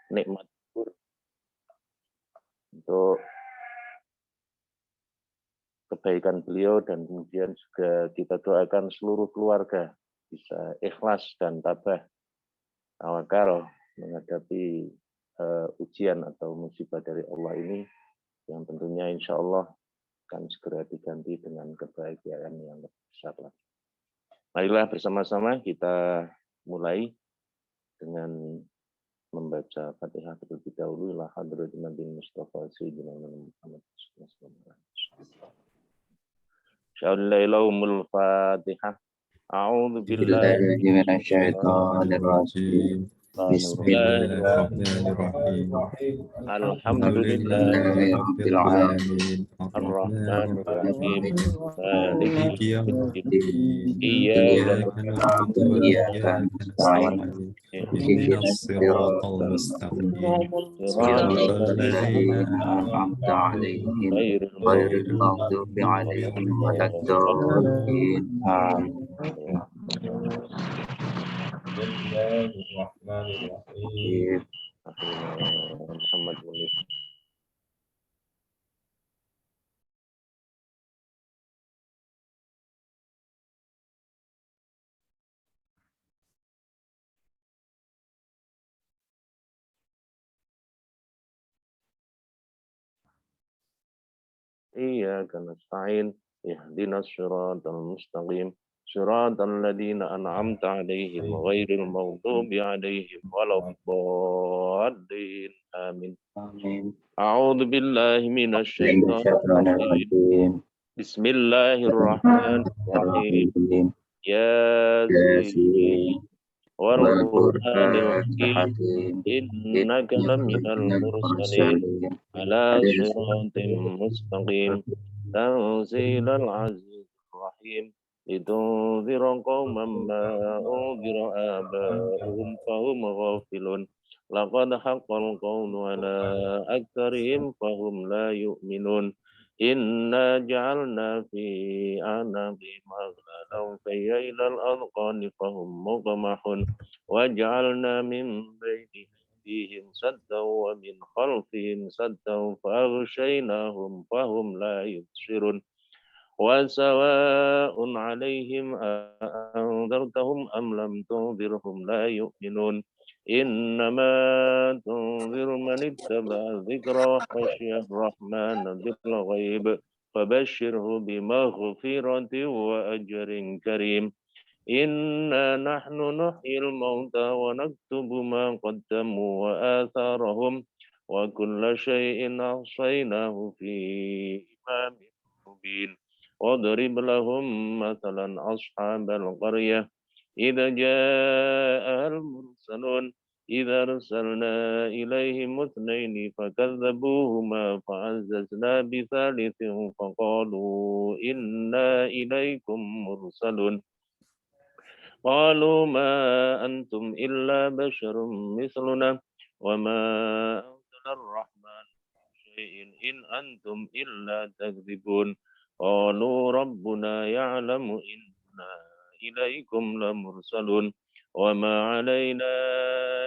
nikmat untuk kebaikan beliau, dan kemudian juga kita doakan seluruh keluarga bisa ikhlas dan tabah tawakal menghadapi ujian atau musibah dari Allah ini, yang tentunya insya Allah akan segera diganti dengan kebahagiaan yang lebih besar lagi. Marilah bersama-sama kita mulai dengan membaca Fatihah terlebih dahulu. La hadratin Nabi Mustafa Sayyidina Muhammad sallallahu alaihi wasallam. Sya'alailahumul Fatihah. A'udzu billahi minasyaitonir rajim. Bismillahirrahmanirrahim. Alhamdulillahirabbil alamin. Ar-Rahmanir Rahim. Maliki yaumiddin. Iyyaka na'budu wa iyyaka nasta'in. Ihdinas siratal mustaqim. Siratal ladzina an'amta 'alaihim ghairil maghdubi 'alaihim waladdallin. Bismillahirrahmanirrahim. Muhammad Munif. Iyyaka nasta'in. Ihdinas siratal mustaqim. Siratal ladzina an'amta 'alaihim ghairil maghdubi 'alaihim waladdallin. Amin. A'udzu billahi minasy syaithanir rajim. Bismillahirrahmanirrahim. Yasin wal Qur'anil hakim. Innaka laminal mursalin ala siratim mustaqim. Tanzilal azizir rahim. Litunzira qauman ma unzira aba'uhum fahum ghafilun. Laqad haqqal qawlu ala aktsarihim fahum la yu'minun. Inna ja'alna fi anaqihim aghlalan fahiyya ilal adqani fahum muqmahun. Wa ja'alna min baini aydihim saddan wa min khalfihim saddan faghshaynahum fahum la yubsirun. Wa sawa'un 'alaihim a'anzartahum am lam tunzirhum la yu'minun. Innama tunziru man ittaba'a dzikra wa khasyiya ar-rahmana bil ghaib fabashshirhu bimaghfiratin wa ajrin karim. Inna nahnu nuhyil mauta wa naktubu ma qaddamu wa atharahum wa kulla syai'in ahsaynahu fi imamin mubin. واضرب لهم مثلا أصحاب القرية إذا جاءها المرسلون إذا أرسلنا إليهم اثنين فكذبوهما فعززنا بثالث فقالوا إنا إليكم مرسلون قالوا ما أنتم إلا بشر مثلنا وما أنزل الرحمن شيء إن أنتم إلا تكذبون قالوا ربنا يعلم إنا إليكم لمرسلون وما علينا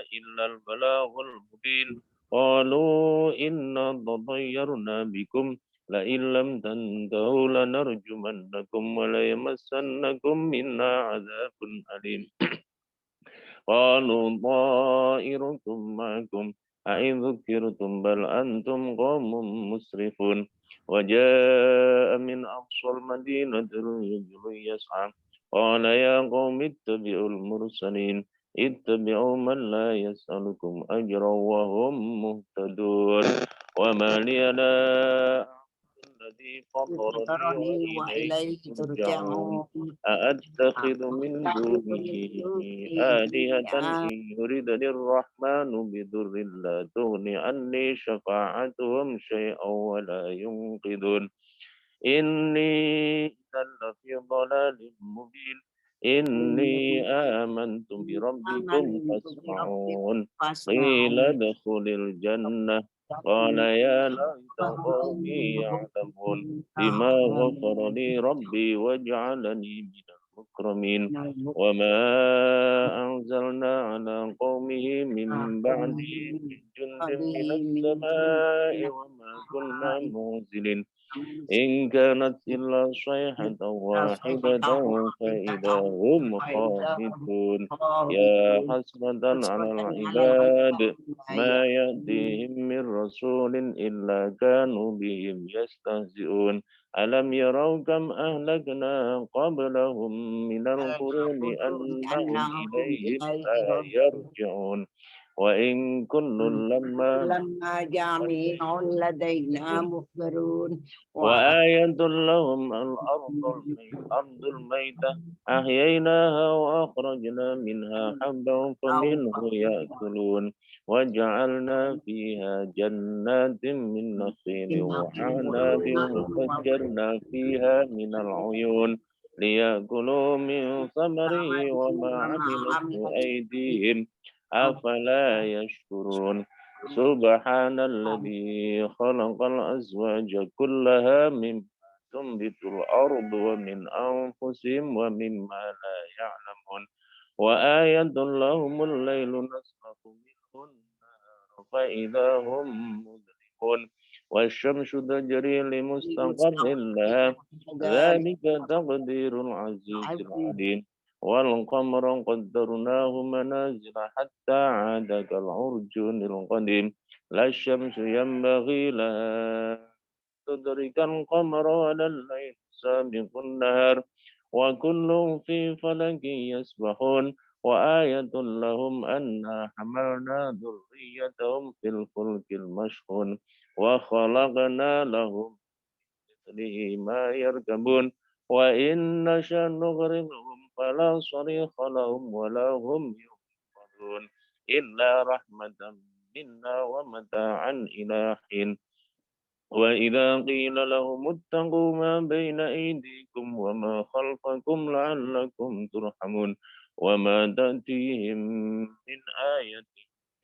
إلا البلاغ المبين قالوا إنا تطيرنا بكم لئن لم تنتهوا لنرجمنكم وليمسنكم منا عذاب أليم قالوا طائركم معكم أئن ذكرتم بل أنتم قوم مسرفون وجاء من أقصى المدينة رجل يسعى قال يا قوم اتبعوا المرسلين اتبعوا من لا يسألكم أجرا وهم مهتدون وما لي لا الذي فطرني وإليه ترجعون أأتخذ من دونه آلهة إن يردني الرحمن بضر لا تغن عني شفاعتهم شيئا ولا ينقذون إني إذا لفي ضلال مبين إني آمنت بربكم فاسمعون قيل ادخل الجنة قال يا ليت قومي يعلمون بما غفر لي ربي وجعلني من المكرمين وما أنزلنا على قومه من بعده من جند من السماء وما كنا منزلين إن كانت إلا صيحة واحدة فإذا هم خامدون يا حسرة على العباد ما يأتيهم من رسول إلا كانوا بهم يستهزئون ألم يروا كم أهلكنا قبلهم من القرون أنهم إليهم لا يرجعون وإن كل لما جميع لدينا محضرون وآية لهم الأرض الميتة أحييناها وأخرجنا منها حبا فمنه يأكلون وجعلنا فيها جنات من نخيل وعناب وفجرنا فيها من العيون ليأكلوا من ثمره وما عملته أيديهم أفلا يشكرون سبحان الذي خلق الأزواج كلها مما تنبت الأرض ومن أنفسهم ومما لا يعلمون وآية لهم الليل نسلخ منه النهار فإذا هم مظلمون والشمس تجري لمستقر لها ذلك تقدير العزيز العليم والقمر قدرناه منازل حتى عاد كالعرجون القديم لا الشمس ينبغي لها تدرك القمر ولا الليل سابق النهار وكل في فلك يسبحون وآية لهم أنا حملنا ذريتهم في الفلك المشحون وخلقنا لهم مثله ما يركبون وإن نشأ نغرقهم فلا صريخ لهم ولا هم ينقذون إلا رحمة منا ومتاعا إلى حين وإذا قيل لهم اتقوا ما بين أيديكم وما خلفكم لعلكم ترحمون وما تأتيهم من آية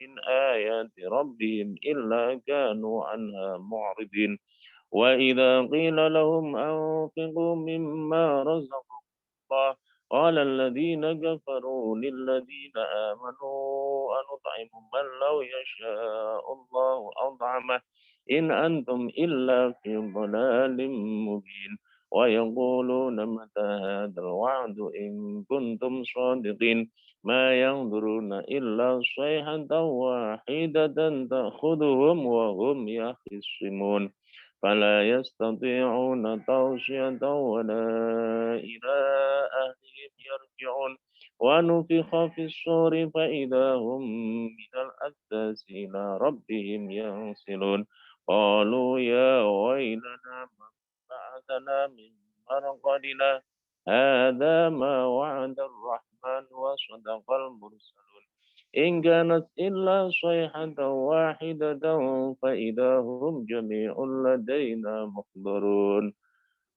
من آيات ربهم إلا كانوا عنها معرضين وإذا قيل لهم أنفقوا مما رزقكم الله قال الذين كفروا للذين آمنوا أنطعم من لو يشاء الله أطعمه إن أنتم إلا في ضلال مبين ويقولون متى هذا الوعد إن كنتم صادقين ما ينظرون إلا صيحة واحدة تأخذهم وهم يخصمون فلا يستطيعون توصية ولا إلى أهلهم يرجعون ونفخ في الصور فإذا هم من الأكداس إلى ربهم ينسلون قالوا يا ويلنا من بعثنا من مرقدنا هذا ما وعد الرحمن وصدق المرسلون إن كانت إلا صيحة واحدة فإذا هم جميع لدينا محضرون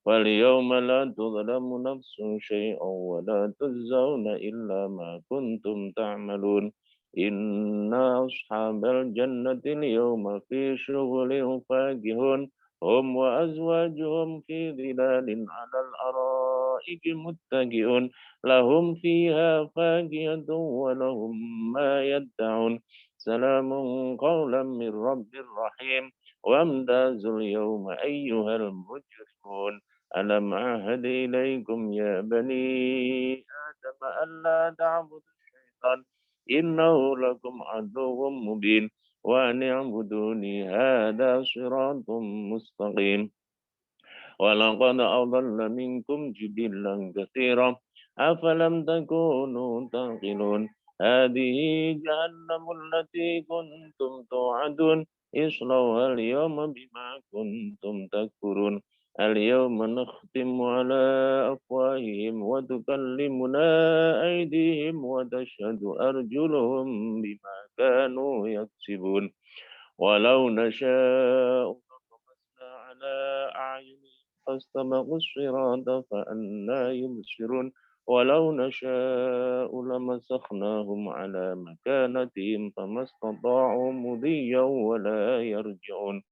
فاليوم لا تظلم نفس شيئا ولا تجزون إلا ما كنتم تعملون إن أصحاب الجنة اليوم في شغل فاكهون هم وأزواجهم في ظلال على الأرائك متكئون لهم فيها فاكهة ولهم ما يدعون سلام قولا من رب رحيم وامتاز اليوم أيها المجرمون ألم أعهد إليكم يا بني آدم ألا تعبدوا الشيطان إنه لكم عدو مبين وأن اعبدوني هذا صراط مستقيم ولقد أضل منكم جبلا كثيرا أفلم تكونوا تعقلون هذه جهنم التي كنتم توعدون اصلوها اليوم بما كنتم تكفرون اليوم نختم على أفواههم وتكلمنا أيديهم وتشهد أرجلهم بما كانوا يكسبون ولو نشاء لطمسنا على أعينهم فاستبقوا الصراط فأنى يبصرون ولو نشاء لمسخناهم على مكانتهم فما استطاعوا مضيا ولا يرجعون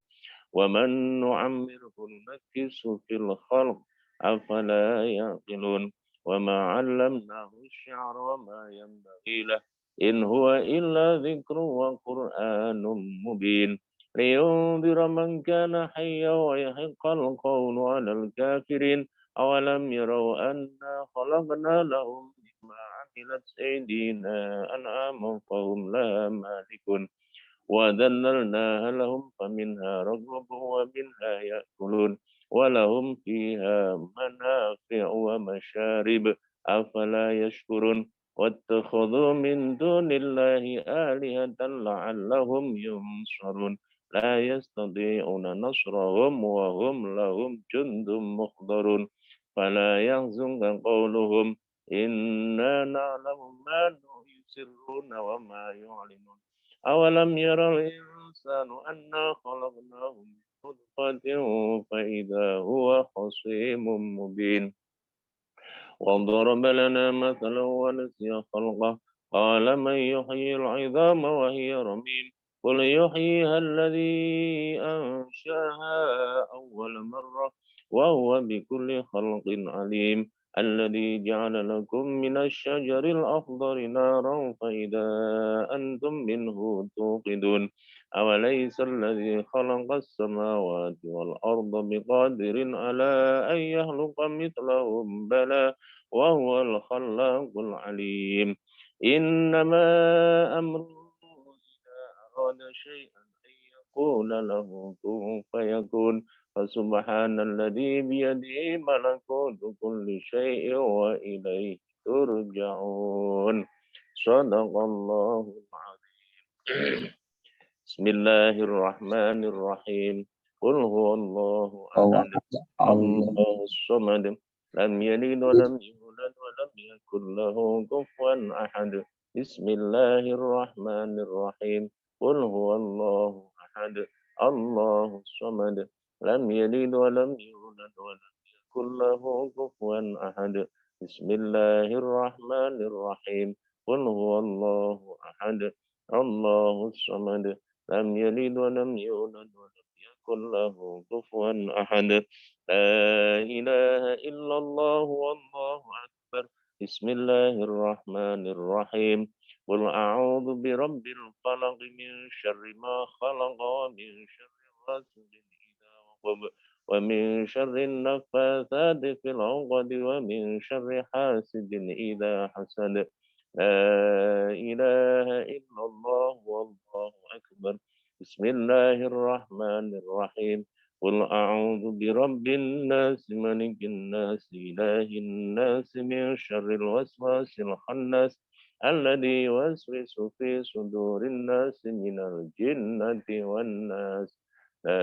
ومن نعمره نكسه في الخلق أفلا يعقلون وما علمناه الشعر وما ينبغي له إن هو إلا ذكر وقرآن مبين لينذر من كان حيا ويحق القول على الكافرين أولم يروا أنا خلقنا لهم مما عملت أيدينا أنعاما فهم لها مالكون وذللناها لهم فمنها ركوبهم ومنها يأكلون ولهم فيها منافع ومشارب أفلا يشكرون واتخذوا من دون الله آلهة لعلهم ينصرون لا يستطيعون نصرهم وهم لهم جند مخضرون فلا يحزنك قولهم إنا نعلم ما يسرون وما يعلنون أولم ير الإنسان أنا خلقناه من نطفة فإذا هو خصيم مبين وضرب لنا مثلا ونسي خلقه قال من يحيي العظام وهي رميم قل يحييها الذي أنشأها أول مرة وهو بكل خلق عليم الذي جعل لكم من الشجر الأخضر نارا فإذا أنتم منه توقدون أوليس الذي خلق السماوات والأرض بقادر على أن يخلق مثلهم بلى وهو الخلاق العليم إنما أمره إذا أراد شيئا أن يقول له كن فيكون فسبحان الذي بيده ملكوت كل شيء وإليه ترجعون صدق الله العظيم بسم الله الرحمن الرحيم قل هو الله أحد الله الصمد لم يلد ولم يولد ولم يكن له كفوا أحد بسم الله الرحمن الرحيم قل هو الله أحد الله الصمد لم يلد ولم يولد ولم يكن له كفوا أحد بسم الله الرحمن الرحيم قل هو الله أحد الله الصمد لم يلد ولم يولد ولم يكن له كفوا أحد لا إله إلا الله والله أكبر بسم الله الرحمن الرحيم قل أعوذ برب الفلق من شر ما خلق ومن شر غاسق إذا وقب ومن شر النفاثات في العقد ومن شر حاسد إذا حسد لا إله إلا الله والله أكبر بسم الله الرحمن الرحيم قل أعوذ برب الناس ملك الناس إله الناس من شر الوسواس الخناس الذي يوسوس في صدور الناس من الجنة والناس لا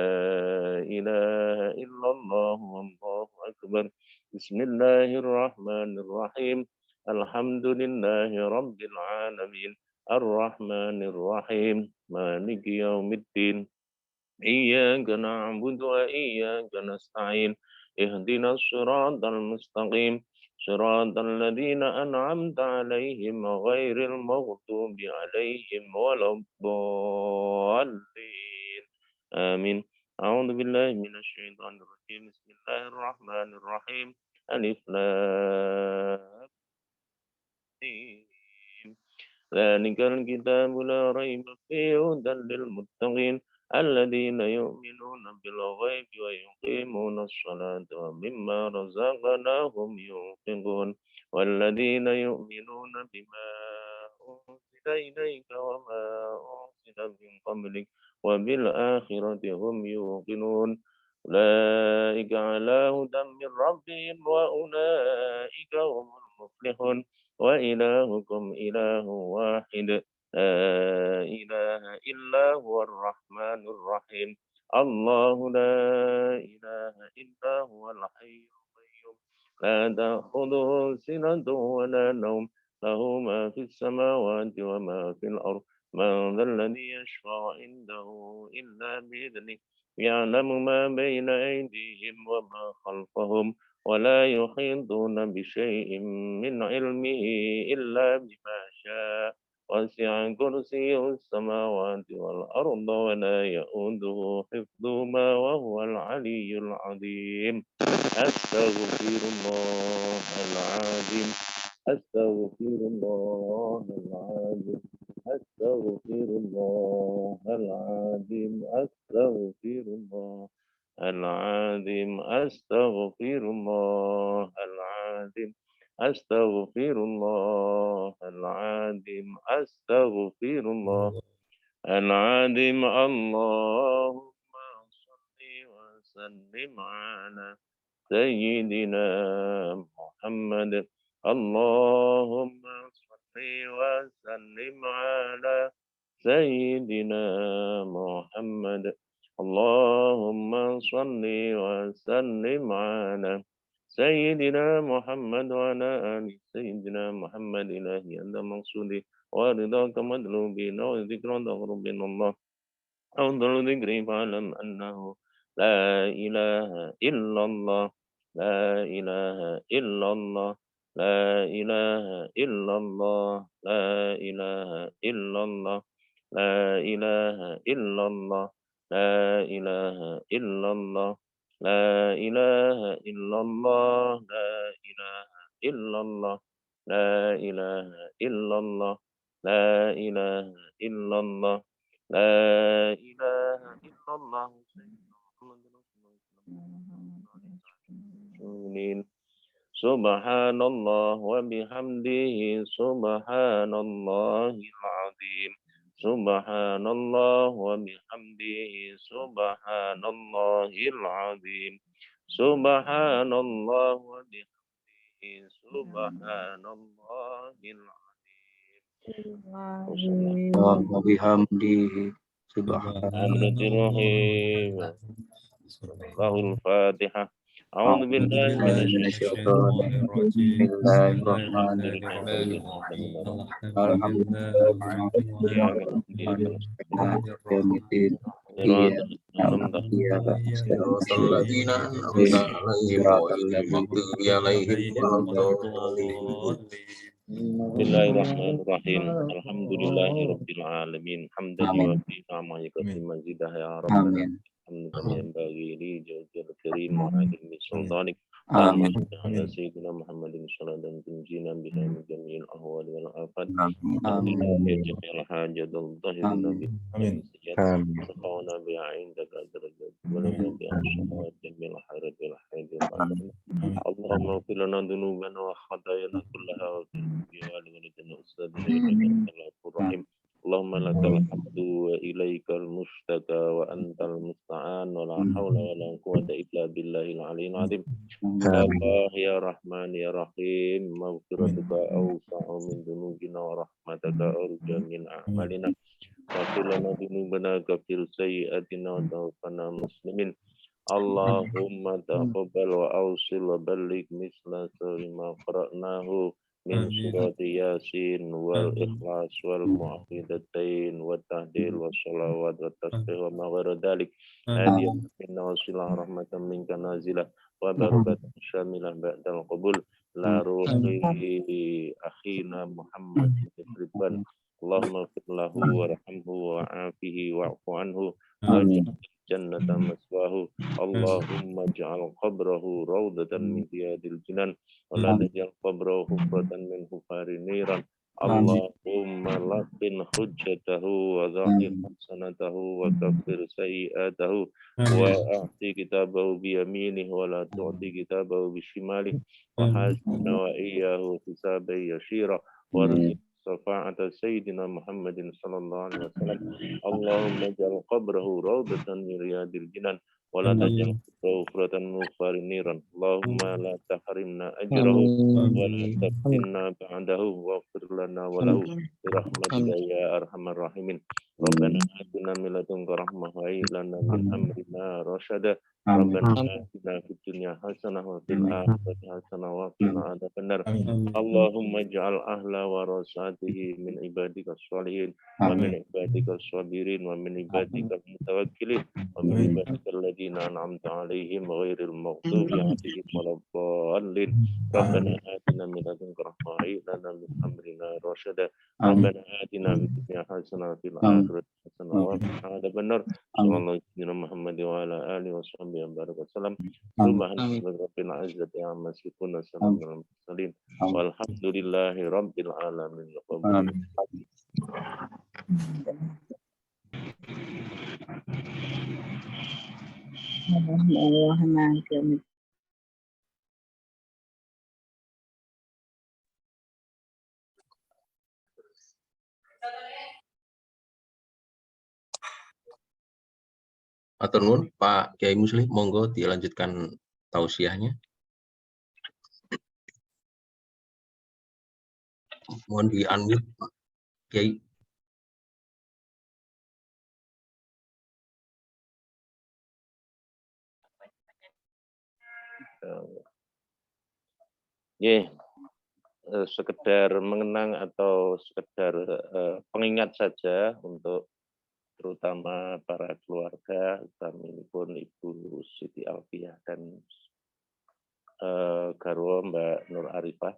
إله إلا الله والله أكبر بسم الله الرحمن الرحيم الحمد لله رب العالمين الرحمن الرحيم مالك يوم الدين إياك نعبد وإياك نستعين اهدنا الصراط المستقيم صراط الذين أنعمت عليهم غير المغضوب عليهم ولا الضالين آمين أعوذ بالله من الشيطان الرجيم بسم الله الرحمن الرحيم ألف لام ميم. ذلك الكتاب لا ريب فيه هدى للمتقين الذين يؤمنون بالغيب ويقيمون الصلاة ومما رزقناهم ينفقون والذين يؤمنون بما أنزل إليك وما أنزل من قبلك وبالآخرة هم يوقنون أولئك على هدى من ربهم وأولئك هم المفلحون وإلهكم إله واحد لا إله إلا هو الرحمن الرحيم الله لا إله إلا هو الحي القيوم لا تأخذه سنة ولا نوم له ما في السماوات وما في الأرض من ذا الذي يشفع عنده إلا بإذنه يعلم ما بين أيديهم وما خلفهم ولا يحيطون بشيء من علمه إلا بما شاء وسع كرسيه السماوات والأرض ولا يؤوده حفظهما وهو العلي العظيم أستغفر الله العظيم أستغفر الله العظيم أستغفر الله العظيم أستغفر الله العظيم أستغفر الله العظيم أستغفر الله العظيم أستغفر الله العظيم اللهم صل وسلم على سيدنا محمد اللهم صل وسلم على سيدنا محمد اللهم صل وسلم على سيدنا محمد وعلى آل سيدنا محمد إلهي أنت مقصودي ورضاك مطلوبين وذكر ربنا الله أفضل ذكر فاعلم أنه لا إله إلا الله لا إله إلا الله لا إله إلا الله لا إله إلا الله لا إله إلا الله لا إله إلا الله لا إله إلا الله لا إله إلا الله لا إله إلا الله لا إله إلا الله لا إله إلا الله سيدنا محمد رسول الله سبحان الله وبحمده سبحان الله العظيم سبحان الله وبحمده سبحان الله العظيم سبحان الله وبحمده سبحان الله العظيم وبحمده سبحان الرحيم له الفاتحة أعوذ بالله من الشيطان بسم الله الرحمن الرحيم الحمد لله يوم الدين إياك نعبد وإياك نستعين صراط الذين Bismillahirrahmanirrahim. Alhamdulillahirabbil alamin. Hamdan yuwafi ni'amahu yakfi mazidah ya rabbana. Hamdan yanbaghi li jawzil karim wa adil sultanik. Allahumma salli ala sayyidina Muhammadin sallallahu tunjina biha min jami'il ahwali wal afat. Alhamdulillah jami'al hajat al-dhahirina bihi. Safawna bi'indaka darajat wa lana bi'ashara jami'il khairat wal haidil amin. Allahumma ighfir lana dhunubana wa khatayana kullaha wa ولدنا أستاذنا إنك أنت الغفور الرحيم اللهم لك الحمد وإليك المشتكى وأنت المستعان ولا حول ولا قوة إلا بالله العلي العظيم يا الله يا رحمن يا رحيم مغفرتك أوسع من ذنوبنا ورحمتك أرجى من أعمالنا واغفر لنا ذنوبنا كفر سيئاتنا وتوفنا مسلمين اللهم تقبل وأوصل وبلغ مثل سور ما قرأناه من سورة ياسين والإخلاص والمعوذتين والتهليل والصلوات والتسبيح وما غير ذلك هدية منا وصلة رحمة منك نازلة وبركة شاملة بعد القبول لا روحي أخينا محمد بن رضوان اللهم اغفر له وارحمه وعافه واعف عنه واجعل جنة مثواه اللهم اجعل قبره روضة من رياض الجنان ولا تجعل قبره حفرة من حفار النيران اللهم لقن حجته وظاهر حسنته وكفر سيئاته وأعطي كتابه بيمينه ولا تعطي كتابه بشماله وحاسبنا وإياه حسابا يسيرا وارزق شفاعة سيدنا محمد صلى الله عليه وسلم اللهم اجعل قبره روضة من رياض الجنان ولا تجعل غفرة من غفار النيران اللهم لا تحرمنا أجره ولا تفتنا بعده واغفر لنا وله برحمتك يا أرحم الراحمين ربنا آتنا من لدنك رحمة وهيئ لنا من أمرنا رشدا ربنا آتنا في الدنيا حسنة وفي الآخرة حسنة وقنا عذاب النار اللهم اجعل أهل ورثته من عبادك الصالحين ومن عبادك الصابرين ومن عبادك المتوكلين ومن عبادك الذين أنعمت عليهم غير المغضوب عليهم ولا الضالين ربنا آتنا لنا من لدنك رحمة وهيئ لنا من أمرنا رشدا ربنا آتنا في الدنيا حسنة وفي الآخرة حسنة وقنا عذاب النار صلى الله عليه وسلم محمد وعلى آله وصحبه وبارك وسلم سبحان ربك رب العزة عما يصفون وسلام على المرسلين والحمد لله رب العالمين. Matur nuwun Pak Kiai Musli, monggo dilanjutkan tausiahnya. Mohon di unmute Pak Kiai. Sekedar mengenang atau sekedar pengingat saja untuk terutama para keluarga kami pun Ibu Siti Alfiah dan garwa Mbak Nur Arifah.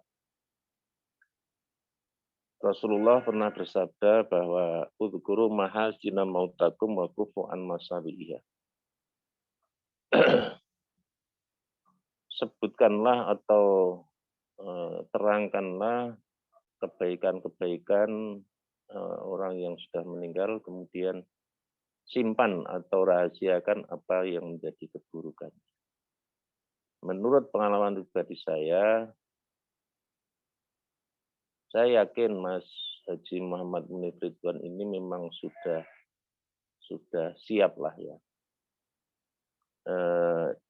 Rasulullah pernah bersabda bahwa udzkuru mahasina mautakum wa kufu an masabiha. Sebutkanlah atau terangkanlah kebaikan-kebaikan orang yang sudah meninggal, kemudian simpan atau rahasiakan apa yang menjadi keburukan. Menurut pengalaman pribadi saya yakin Mas Haji Muhammad Munif Ridwan ini memang sudah siap lah ya.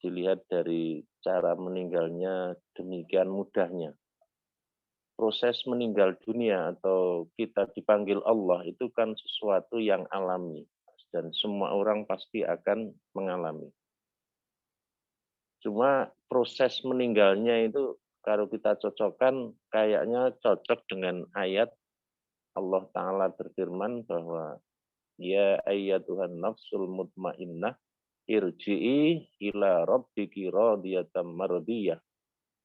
Dilihat dari cara meninggalnya demikian mudahnya. Proses meninggal dunia atau kita dipanggil Allah itu kan sesuatu yang alami dan semua orang pasti akan mengalami. Cuma proses meninggalnya itu kalau kita cocokkan kayaknya cocok dengan ayat Allah Ta'ala berfirman bahwa ya ayyatuhan nafsul mutmainnah irji'i ila rabbiki radiyatan mardiyah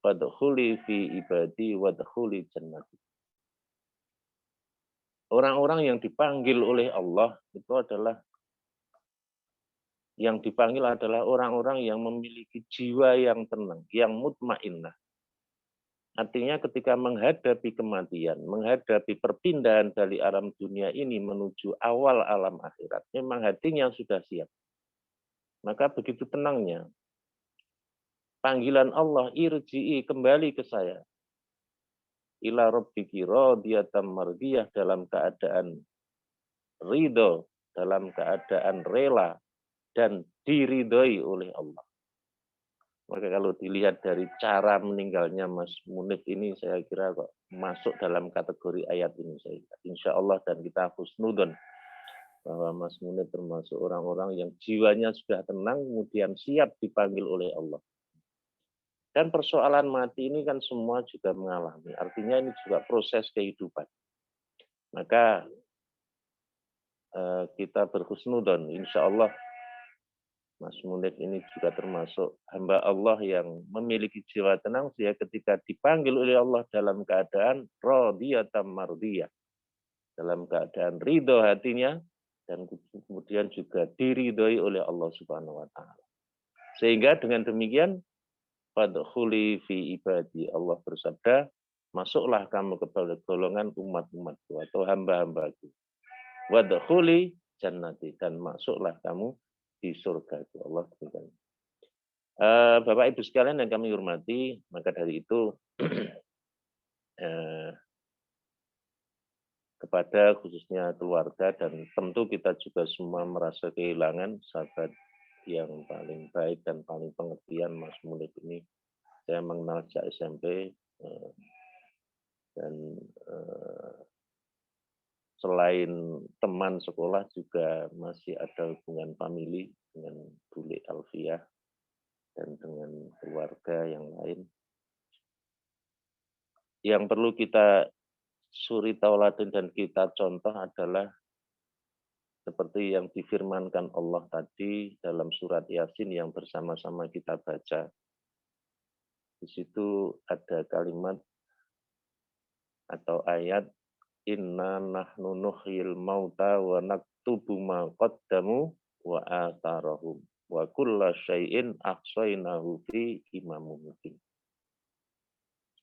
fadkhuli fi ibadi wadkhuli jannati. Orang-orang yang dipanggil oleh Allah itu adalah orang-orang yang memiliki jiwa yang tenang, yang mutmainnah. Artinya ketika menghadapi kematian, menghadapi perpindahan dari alam dunia ini menuju awal alam akhirat, memang hatinya sudah siap. Maka begitu tenangnya. Panggilan Allah, irji'i, kembali ke saya. Ila rabbiki radiyatan mardiyah, dalam keadaan ridho, dalam keadaan rela, dan diridhoi oleh Allah. Maka kalau dilihat dari cara meninggalnya Mas Munif ini, saya kira kok masuk dalam kategori ayat ini. Insya Allah dan kita husnudon bahwa Mas Munif termasuk orang-orang yang jiwanya sudah tenang, kemudian siap dipanggil oleh Allah. Dan persoalan mati ini kan semua juga mengalami. Artinya ini juga proses kehidupan. Maka kita berhusnudon. Insya Allah Mas Munif ini juga termasuk hamba Allah yang memiliki jiwa tenang. Sehingga ketika dipanggil oleh Allah dalam keadaan radiyatan mardiyah. Dalam keadaan ridho hatinya. Dan kemudian juga diridhoi oleh Allah Subhanahu wa Ta'ala. Sehingga dengan demikian fadkhuli fi ibadi, Allah bersabda, masuklah kamu kepada golongan umat-umatku atau hamba-hambaku. Wadkhuli jannati, dan masuklah kamu di surgaku. Allah berikan. Bapak Ibu sekalian yang kami hormati, maka dari itu kepada khususnya keluarga dan tentu kita juga semua merasa kehilangan sahabat yang paling baik dan paling pengertian Mas Munif ini. Saya mengenal sejak SMP dan selain teman sekolah juga masih ada hubungan famili dengan Bule Alfiah dan dengan keluarga yang lain. Yang perlu kita suri tauladan dan kita contoh adalah seperti yang difirmankan Allah tadi dalam surat Yasin yang bersama-sama kita baca. Di situ ada kalimat atau ayat inna nahnu nuhyil mauta wa naktubu ma qaddamu wa atharahum wa kulla syai'in ahsainahu fi imamin mubin.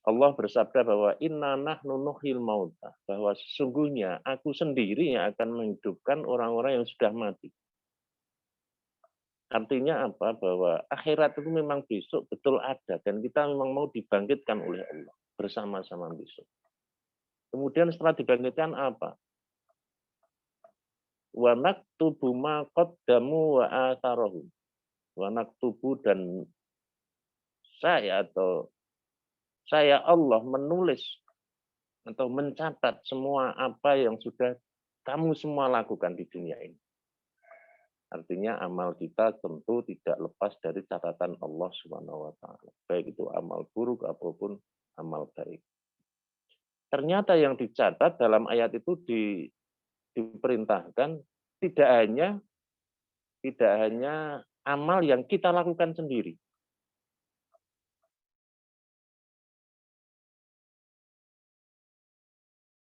Allah bersabda bahwa inna nahnu nuhyil mauta, bahwa sesungguhnya aku sendiri yang akan menghidupkan orang-orang yang sudah mati. Artinya apa? Bahwa akhirat itu memang besok betul ada dan kita memang mau dibangkitkan oleh Allah bersama-sama besok. Kemudian setelah dibangkitkan apa? Wa naktubu ma qaddamu wa atharahum. Wa naktubu, dan saya Allah menulis atau mencatat semua apa yang sudah kamu semua lakukan di dunia ini. Artinya amal kita tentu tidak lepas dari catatan Allah Subhanahu wa taala. Baik itu amal buruk ataupun amal baik. Ternyata yang dicatat dalam ayat itu diperintahkan tidak hanya amal yang kita lakukan sendiri.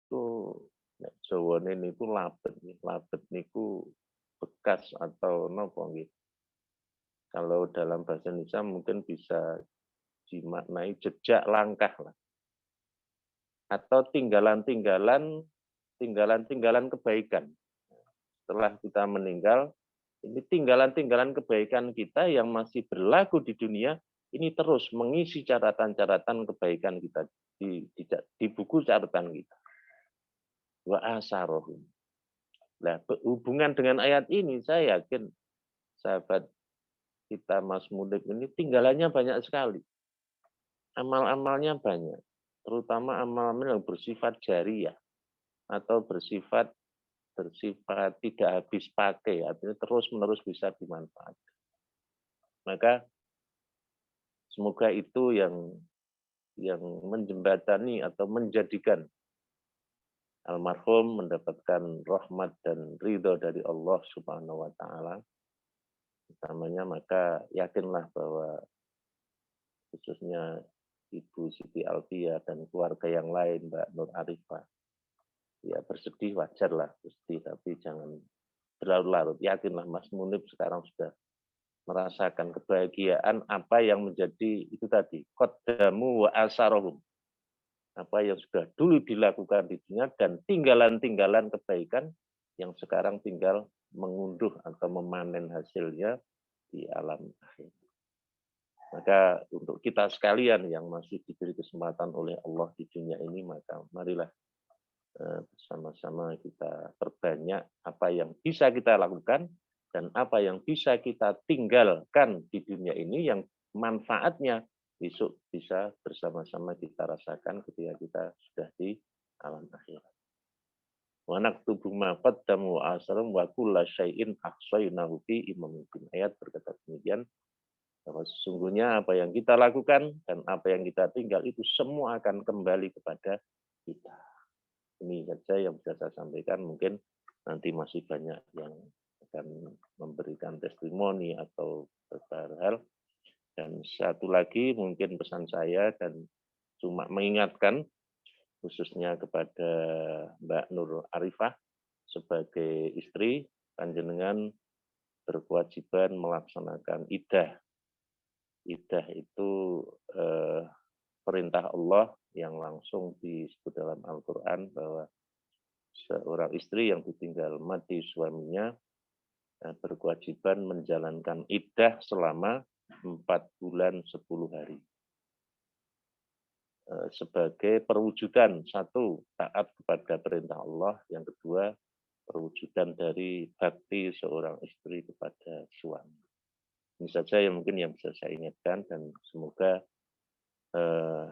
Itu Jawa niku labet niku bekas atau nopo nggih. Kalau dalam bahasa Indonesia mungkin bisa dimaknai jejak langkah lah. Atau tinggalan kebaikan. Setelah kita meninggal, ini tinggalan kebaikan kita yang masih berlaku di dunia, ini terus mengisi catatan-catatan kebaikan kita di buku catatan kita. Wa asarohum. Nah, hubungan dengan ayat ini, saya yakin sahabat kita Mas Munib ini tinggalannya banyak sekali. Amal-amalnya banyak. Terutama amal-amal yang bersifat jariyah atau bersifat tidak habis pakai, artinya terus-menerus bisa dimanfaatkan. Maka semoga itu yang menjembatani atau menjadikan almarhum mendapatkan rahmat dan ridho dari Allah Subhanahu wa taala. Utamanya maka yakinlah bahwa khususnya Ibu Siti Alfia dan keluarga yang lain, Mbak Nur Arifah, ya bersedih wajarlah, bersedih, tapi jangan berlarut-larut. Yakinlah Mas Munib sekarang sudah merasakan kebahagiaan apa yang menjadi itu tadi, qaddamu wa asarohum. Apa yang sudah dulu dilakukan di dunia dan tinggalan-tinggalan kebaikan yang sekarang tinggal mengunduh atau memanen hasilnya di alam akhir. Maka untuk kita sekalian yang masih diberi kesempatan oleh Allah di dunia ini, maka marilah bersama-sama kita perbanyak apa yang bisa kita lakukan dan apa yang bisa kita tinggalkan di dunia ini yang manfaatnya besok bisa bersama-sama kita rasakan ketika kita sudah di alam akhirat. Wa naktubu ma qaddamu wa asarum wa kulla syai'in ahsainahu fi imamin mubin. Ayat berkata demikian, bahwa sesungguhnya apa yang kita lakukan dan apa yang kita tinggal itu semua akan kembali kepada kita. Ini saja yang bisa saya sampaikan. Mungkin nanti masih banyak yang akan memberikan testimoni atau beberapa hal. Dan satu lagi mungkin pesan saya dan cuma mengingatkan khususnya kepada Mbak Nur Arifah sebagai istri, panjenengan berkewajiban melaksanakan iddah. Iddah itu perintah Allah yang langsung disebut dalam Al-Quran bahwa seorang istri yang ditinggal mati suaminya berkewajiban menjalankan iddah selama 4 bulan 10 hari. Sebagai perwujudan, satu, taat kepada perintah Allah, yang kedua, perwujudan dari bakti seorang istri kepada suami. Ini saja yang mungkin yang bisa saya ingatkan, dan semoga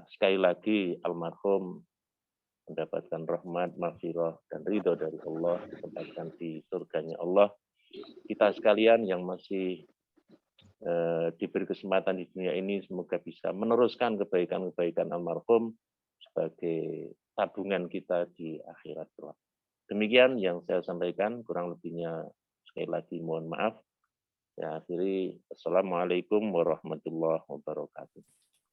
sekali lagi almarhum mendapatkan rahmat, maghfirah, dan ridho dari Allah, ditempatkan di surganya Allah. Kita sekalian yang masih diberi kesempatan di dunia ini, semoga bisa meneruskan kebaikan-kebaikan almarhum sebagai tabungan kita di akhirat kelak. Demikian yang saya sampaikan, kurang lebihnya sekali lagi mohon maaf. Saya akhiri, Assalamualaikum warahmatullahi wabarakatuh.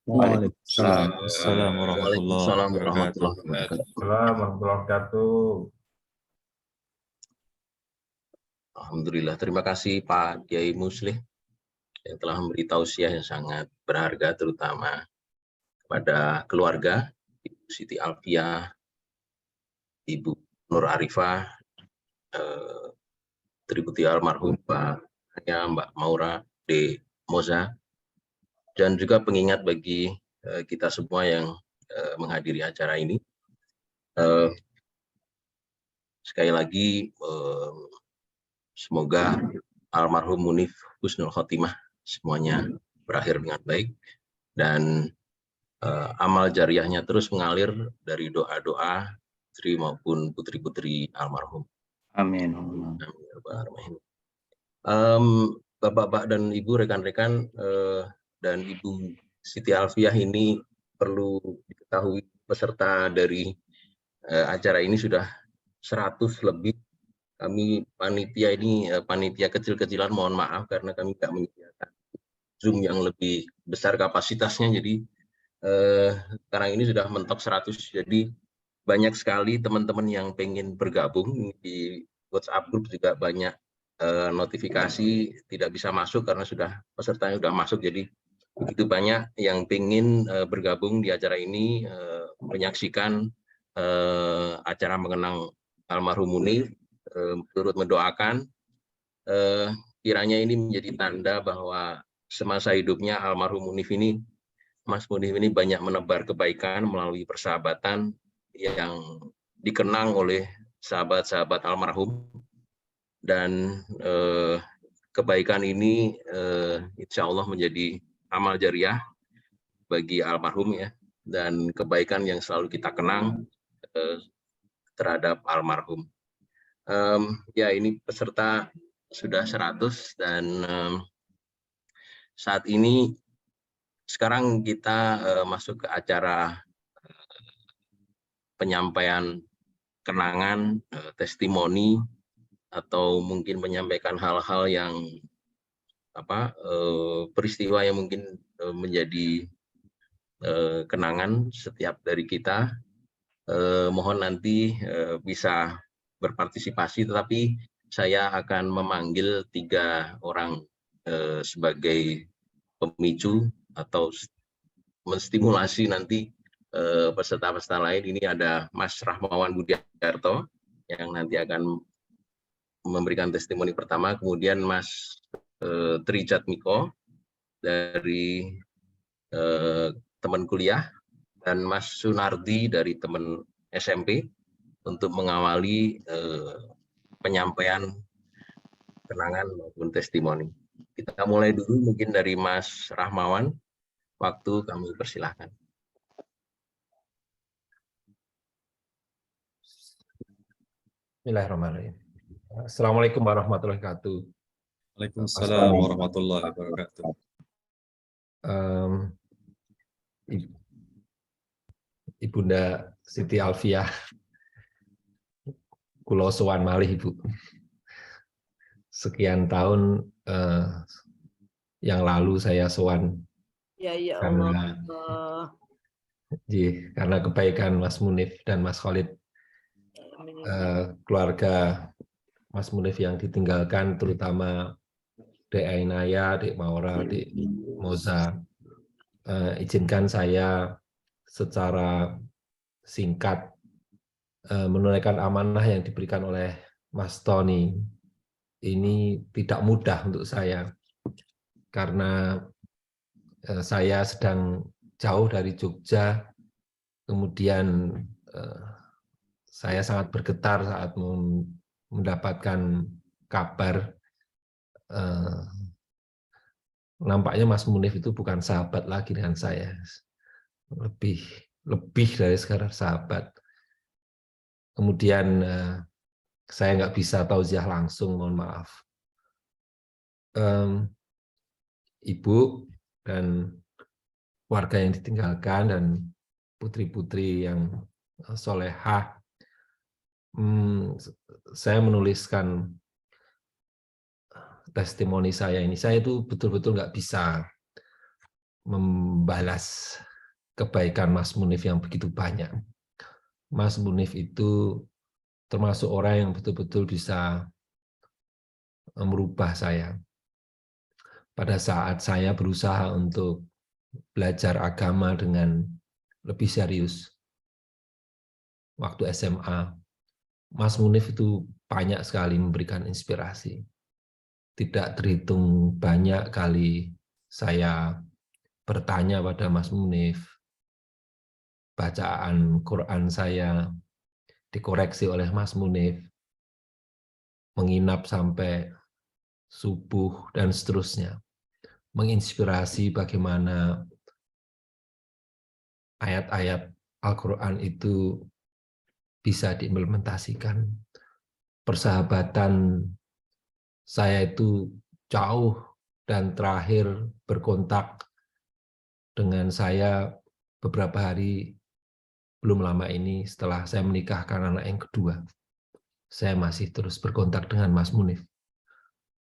Waalaikumsalam. Assalamualaikum warahmatullahi Waalaikumsalam wabarakatuh. warahmatullahi wabarakatuh. Assalamualaikum warahmatullahi wabarakatuh. Alhamdulillah, terima kasih Pak Kiai Muslih yang telah memberi tausiah yang sangat berharga, terutama kepada keluarga, Ibu Siti Alfiah, Ibu Nur Arifah, Tributi almarhum Pak Hanya, Mbak Maura D. Moza, dan juga pengingat bagi kita semua yang menghadiri acara ini. Sekali lagi, semoga almarhum Munif husnul khotimah semuanya berakhir dengan baik, dan amal jariahnya terus mengalir dari doa-doa istri maupun putri-putri almarhum. Amin. Bapak-bapak dan Ibu, rekan-rekan, dan Ibu Siti Alfiah ini perlu diketahui peserta dari acara ini sudah 100 lebih. Kami panitia ini panitia kecil-kecilan, mohon maaf karena kami tidak menyediakan Zoom yang lebih besar kapasitasnya, jadi sekarang ini sudah mentok 100, jadi banyak sekali teman-teman yang pengen bergabung. Di WhatsApp group juga banyak notifikasi tidak bisa masuk karena pesertanya sudah masuk, jadi begitu banyak yang pengen bergabung di acara ini, menyaksikan acara mengenang almarhum Munif, turut mendoakan, kiranya ini menjadi tanda bahwa semasa hidupnya almarhum Munif ini, Mas Munif ini banyak menebar kebaikan melalui persahabatan yang dikenang oleh sahabat-sahabat almarhum, dan kebaikan ini insya Allah menjadi amal jariah bagi almarhum ya, dan kebaikan yang selalu kita kenang terhadap almarhum. Ya, ini peserta sudah 100, dan saat ini sekarang kita masuk ke acara penyampaian kenangan, testimoni, atau mungkin menyampaikan hal-hal yang peristiwa yang mungkin menjadi kenangan setiap dari kita. Mohon nanti bisa berpartisipasi, tetapi saya akan memanggil 3 orang sebagai pemicu atau menstimulasi nanti peserta-peserta lain. Ini ada Mas Rahmawan Budiarto yang nanti akan memberikan testimoni pertama, kemudian Mas Trijat Miko dari teman kuliah, dan Mas Sunardi dari teman SMP untuk mengawali penyampaian kenangan maupun testimoni. Kita mulai dulu mungkin dari Mas Rahmawan. Waktu kami persilahkan. Bismillahirrahmanirrahim. Assalamualaikum warahmatullahi wabarakatuh. Waalaikumsalam warahmatullahi wabarakatuh. Ibunda Siti Alfiah, Kulo sowan malih Ibu. Sekian tahun yang lalu saya sowan, Ya karena Allah. karena kebaikan Mas Munif dan Mas Khalid, keluarga Mas Munif yang ditinggalkan, terutama Dek Ainaya, Dek Maura, Dek Moza, izinkan saya secara singkat menunaikan amanah yang diberikan oleh Mas Tony. Ini tidak mudah untuk saya, karena saya sedang jauh dari Jogja, kemudian saya sangat bergetar saat mendapatkan kabar nampaknya Mas Munif itu bukan sahabat lagi dengan saya, lebih dari sekedar sahabat. Kemudian saya nggak bisa tausiah langsung, mohon maaf. Ibu dan warga yang ditinggalkan dan putri-putri yang solehah, saya menuliskan testimoni saya ini. Saya itu betul-betul nggak bisa membalas kebaikan Mas Munif yang begitu banyak. Mas Munif itu termasuk orang yang betul-betul bisa merubah saya. Pada saat saya berusaha untuk belajar agama dengan lebih serius, waktu SMA, Mas Munif itu banyak sekali memberikan inspirasi. Tidak terhitung banyak kali saya bertanya pada Mas Munif, bacaan Quran saya dikoreksi oleh Mas Munif, menginap sampai subuh, dan seterusnya. Menginspirasi bagaimana ayat-ayat Al-Quran itu bisa diimplementasikan. Persahabatan saya itu jauh, dan terakhir berkontak dengan saya beberapa hari belum lama ini setelah saya menikahkan anak yang kedua. Saya masih terus berkontak dengan Mas Munif.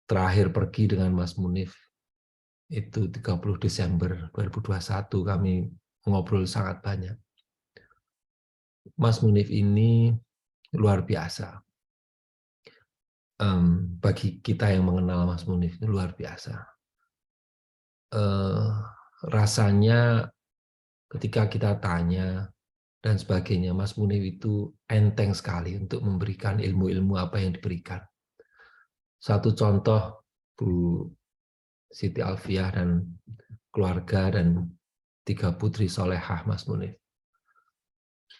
Terakhir pergi dengan Mas Munif itu 30 Desember 2021, kami ngobrol sangat banyak. Mas Munif ini luar biasa. Bagi kita yang mengenal Mas Munif itu luar biasa. Rasanya ketika kita tanya dan sebagainya, Mas Munif itu enteng sekali untuk memberikan ilmu-ilmu apa yang diberikan. Satu contoh, Bu Siti Alfiah dan keluarga dan 3 putri solehah Mas Munif.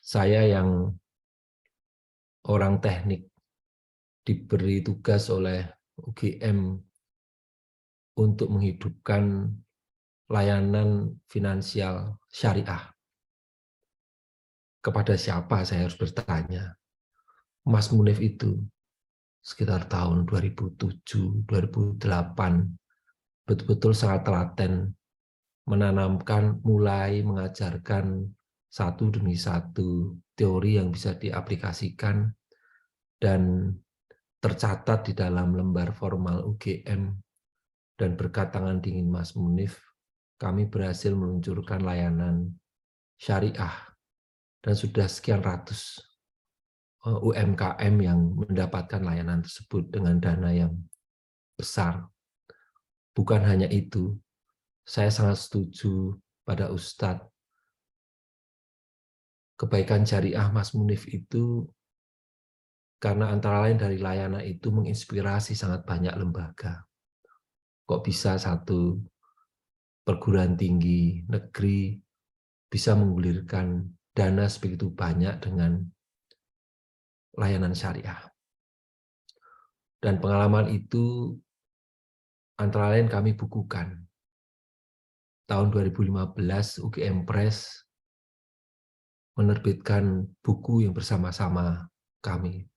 Saya yang orang teknik diberi tugas oleh UGM untuk menghidupkan layanan finansial syariah. Kepada siapa saya harus bertanya? Mas Munif itu sekitar tahun 2007, 2008, betul-betul sangat telaten menanamkan, mulai mengajarkan satu demi satu teori yang bisa diaplikasikan dan tercatat di dalam lembar formal UGM. Dan berkat tangan dingin Mas Munif, kami berhasil meluncurkan layanan syariah dan sudah sekian ratus UMKM yang mendapatkan layanan tersebut dengan dana yang besar. Bukan hanya itu, saya sangat setuju pada Ustadz, kebaikan syariah Mas Munif itu karena antara lain dari layanan itu menginspirasi sangat banyak lembaga. Kok bisa satu perguruan tinggi negeri bisa menggulirkan dana sebegitu banyak dengan layanan syariah. Dan pengalaman itu antara lain kami bukukan. Tahun 2015 UGM Press menerbitkan buku yang bersama-sama kami.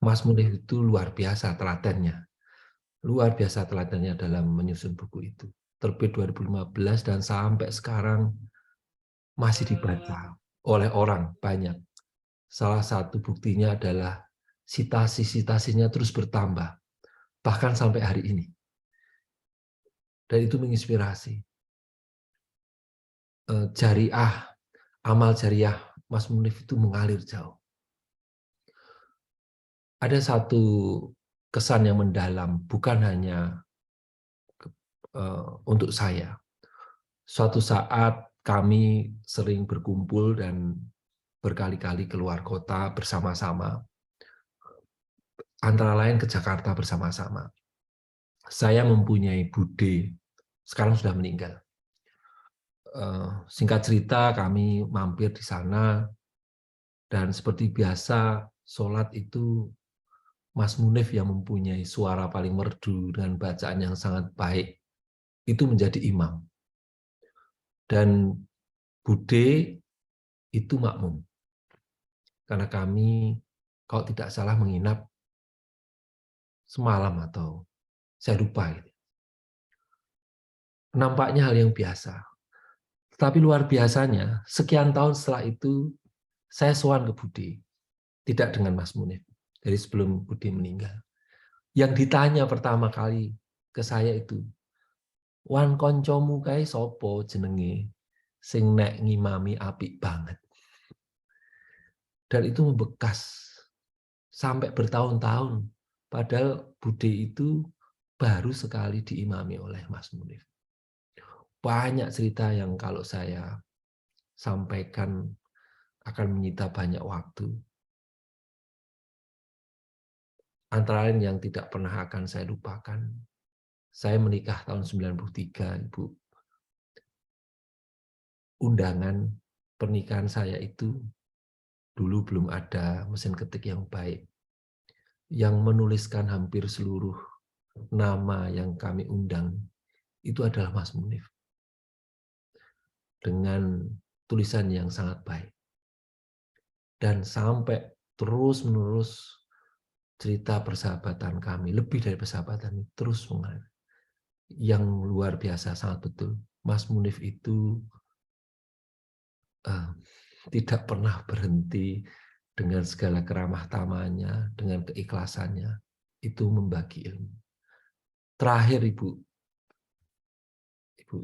Mas Munif itu luar biasa telatennya. Luar biasa telatennya dalam menyusun buku itu. Terbit 2015 dan sampai sekarang masih dibaca oleh orang banyak. Salah satu buktinya adalah sitasi-sitasinya terus bertambah, bahkan sampai hari ini. Dan itu menginspirasi. Jariah, amal jariah Mas Munif itu mengalir jauh. Ada satu kesan yang mendalam, bukan hanya untuk saya. Suatu saat kami sering berkumpul dan berkali-kali keluar kota bersama-sama, antara lain ke Jakarta bersama-sama. Saya mempunyai bude, sekarang sudah meninggal. Singkat cerita, kami mampir di sana, dan seperti biasa, sholat itu Mas Munif yang mempunyai suara paling merdu dengan bacaan yang sangat baik, itu menjadi imam. Dan bude itu makmum. Karena kami, kalau tidak salah, menginap semalam atau saya lupa. Nampaknya hal yang biasa. Tetapi luar biasanya, sekian tahun setelah itu, saya sowan ke bude. Tidak dengan Mas Munif, dari sebelum bude meninggal. Yang ditanya pertama kali ke saya itu, Wan koncomu kae sapa jenenge sing nek ngimami apik banget. Dan itu membekas sampai bertahun-tahun. Padahal Bude itu baru sekali diimami oleh Mas Munif. Banyak cerita yang kalau saya sampaikan akan menyita banyak waktu. Antara lain yang tidak pernah akan saya lupakan. Saya menikah tahun 93, Ibu. Undangan pernikahan saya itu dulu belum ada mesin ketik yang baik. Yang menuliskan hampir seluruh nama yang kami undang itu adalah Mas Munif. Dengan tulisan yang sangat baik. Dan sampai terus-menerus cerita persahabatan kami, lebih dari persahabatan, terus mengalir. Yang luar biasa, sangat betul. Mas Munif itu tidak pernah berhenti dengan segala keramah tamahnya, dengan keikhlasannya, itu membagi ilmu. Terakhir Ibu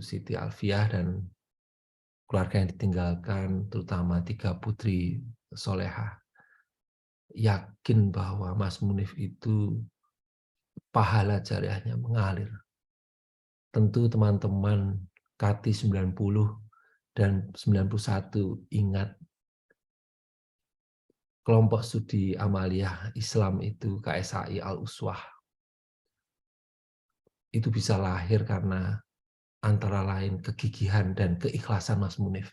Siti Alfiah dan keluarga yang ditinggalkan, terutama 3 putri solehah, yakin bahwa Mas Munif itu pahala jariahnya mengalir. Tentu teman-teman Kati 90 dan 91 ingat kelompok studi Amaliyah Islam itu KSAI Al-Uswah. Itu bisa lahir karena antara lain kegigihan dan keikhlasan Mas Munif.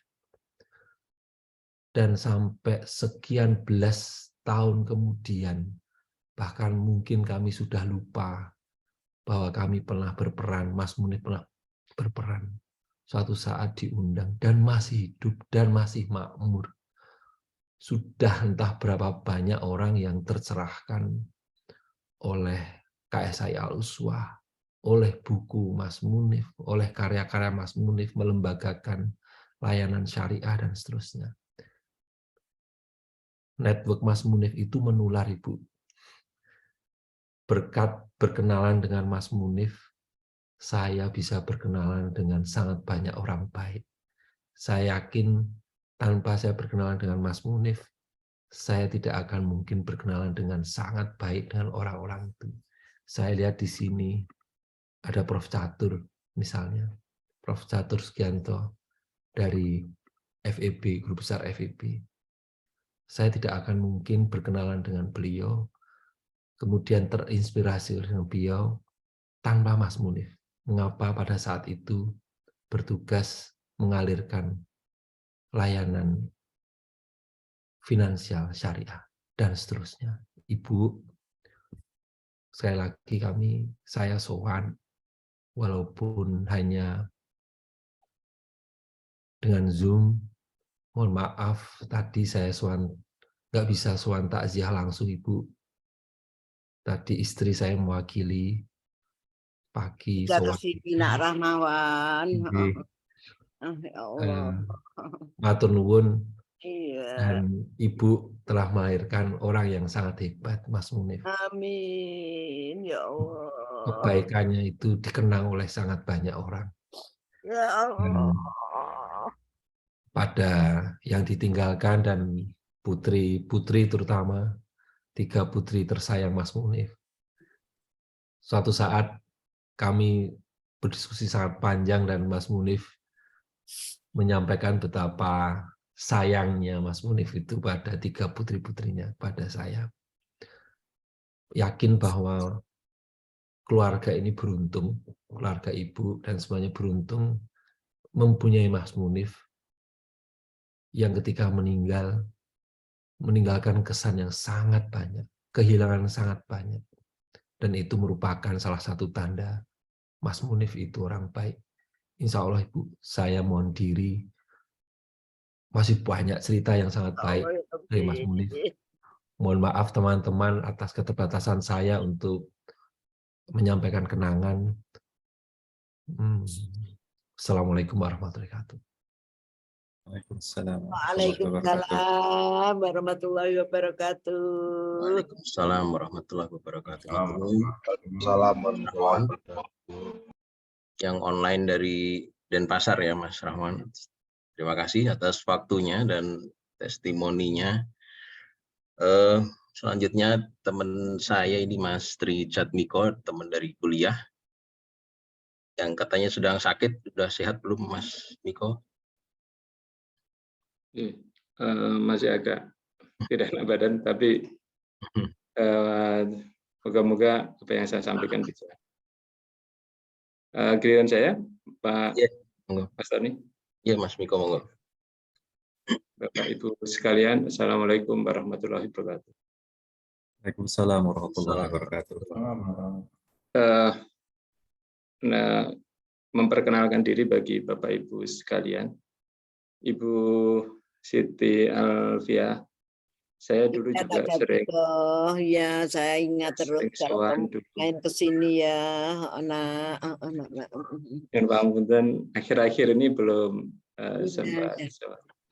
Dan sampai sekian belas tahun kemudian, bahkan mungkin kami sudah lupa bahwa kami pernah berperan, Mas Munif pernah berperan. Suatu saat diundang dan masih hidup dan masih makmur. Sudah entah berapa banyak orang yang tercerahkan oleh KSAI Al-Uswah, oleh buku Mas Munif, oleh karya-karya Mas Munif melembagakan layanan syariah dan seterusnya. Network Mas Munif itu menular, Ibu. Berkat berkenalan dengan Mas Munif, saya bisa berkenalan dengan sangat banyak orang baik. Saya yakin tanpa saya berkenalan dengan Mas Munif, saya tidak akan mungkin berkenalan dengan sangat baik dengan orang-orang itu. Saya lihat di sini ada Prof. Catur misalnya, Prof. Catur Sugianto dari FEB, Guru Besar FEB. Saya tidak akan mungkin berkenalan dengan beliau, kemudian terinspirasi dengan beliau tanpa Mas Munif. Mengapa pada saat itu bertugas mengalirkan layanan finansial syariah dan seterusnya. Ibu, sekali lagi saya sowan, walaupun hanya dengan Zoom. Mohon maaf, tadi saya sowan, nggak bisa sowan takziah langsung, Ibu. Tadi istri saya mewakili pagi Jaga sowan. si Bina Rahmawan. Ya Allah. Matur nuwun. Iya. Dan Ibu telah melahirkan orang yang sangat hebat, Mas Munif. Amin. Ya Allah. Kebaikannya itu dikenang oleh sangat banyak orang. Ya Allah. Pada yang ditinggalkan dan putri-putri terutama, 3 putri tersayang Mas Munif. Suatu saat kami berdiskusi sangat panjang dan Mas Munif menyampaikan betapa sayangnya Mas Munif itu pada 3 putri-putrinya, pada saya. Yakin bahwa keluarga ini beruntung, keluarga ibu dan semuanya beruntung mempunyai Mas Munif yang ketika meninggalkan kesan yang sangat banyak, kehilangan sangat banyak. Dan itu merupakan salah satu tanda Mas Munif itu orang baik. Insya Allah Ibu, saya mohon diri. Masih banyak cerita yang sangat baik dari Mas Munif. Mohon maaf teman-teman atas keterbatasan saya untuk menyampaikan kenangan. Assalamualaikum warahmatullahi wabarakatuh. Waalaikumsalam warahmatullahi wabarakatuh. Waalaikumsalam warahmatullahi wabarakatuh. Waalaikumsalam warahmatullahi wabarakatuh. yang online dari Denpasar ya Mas Rahman. Terima kasih atas waktunya dan testimoninya. Selanjutnya teman saya ini Mas Tri Jatmiko, teman dari kuliah, yang katanya sedang sakit. Sudah sehat belum Mas Miko? Masih agak tidak enak badan, tapi moga-moga apa yang saya sampaikan bisa. Giliran saya, Pak Mas Tony. Iya Mas Miko, monggo. Bapak Ibu sekalian, Assalamualaikum warahmatullahi wabarakatuh. Waalaikumsalam warahmatullahi wabarakatuh. Memperkenalkan diri bagi Bapak Ibu sekalian. Ibu Siti Alfiah, saya dulu juga sering. Oh ya, saya ingat terus kalau kamu main ke sini ya, anak. Dan Pak Munten akhir-akhir ini belum sempat.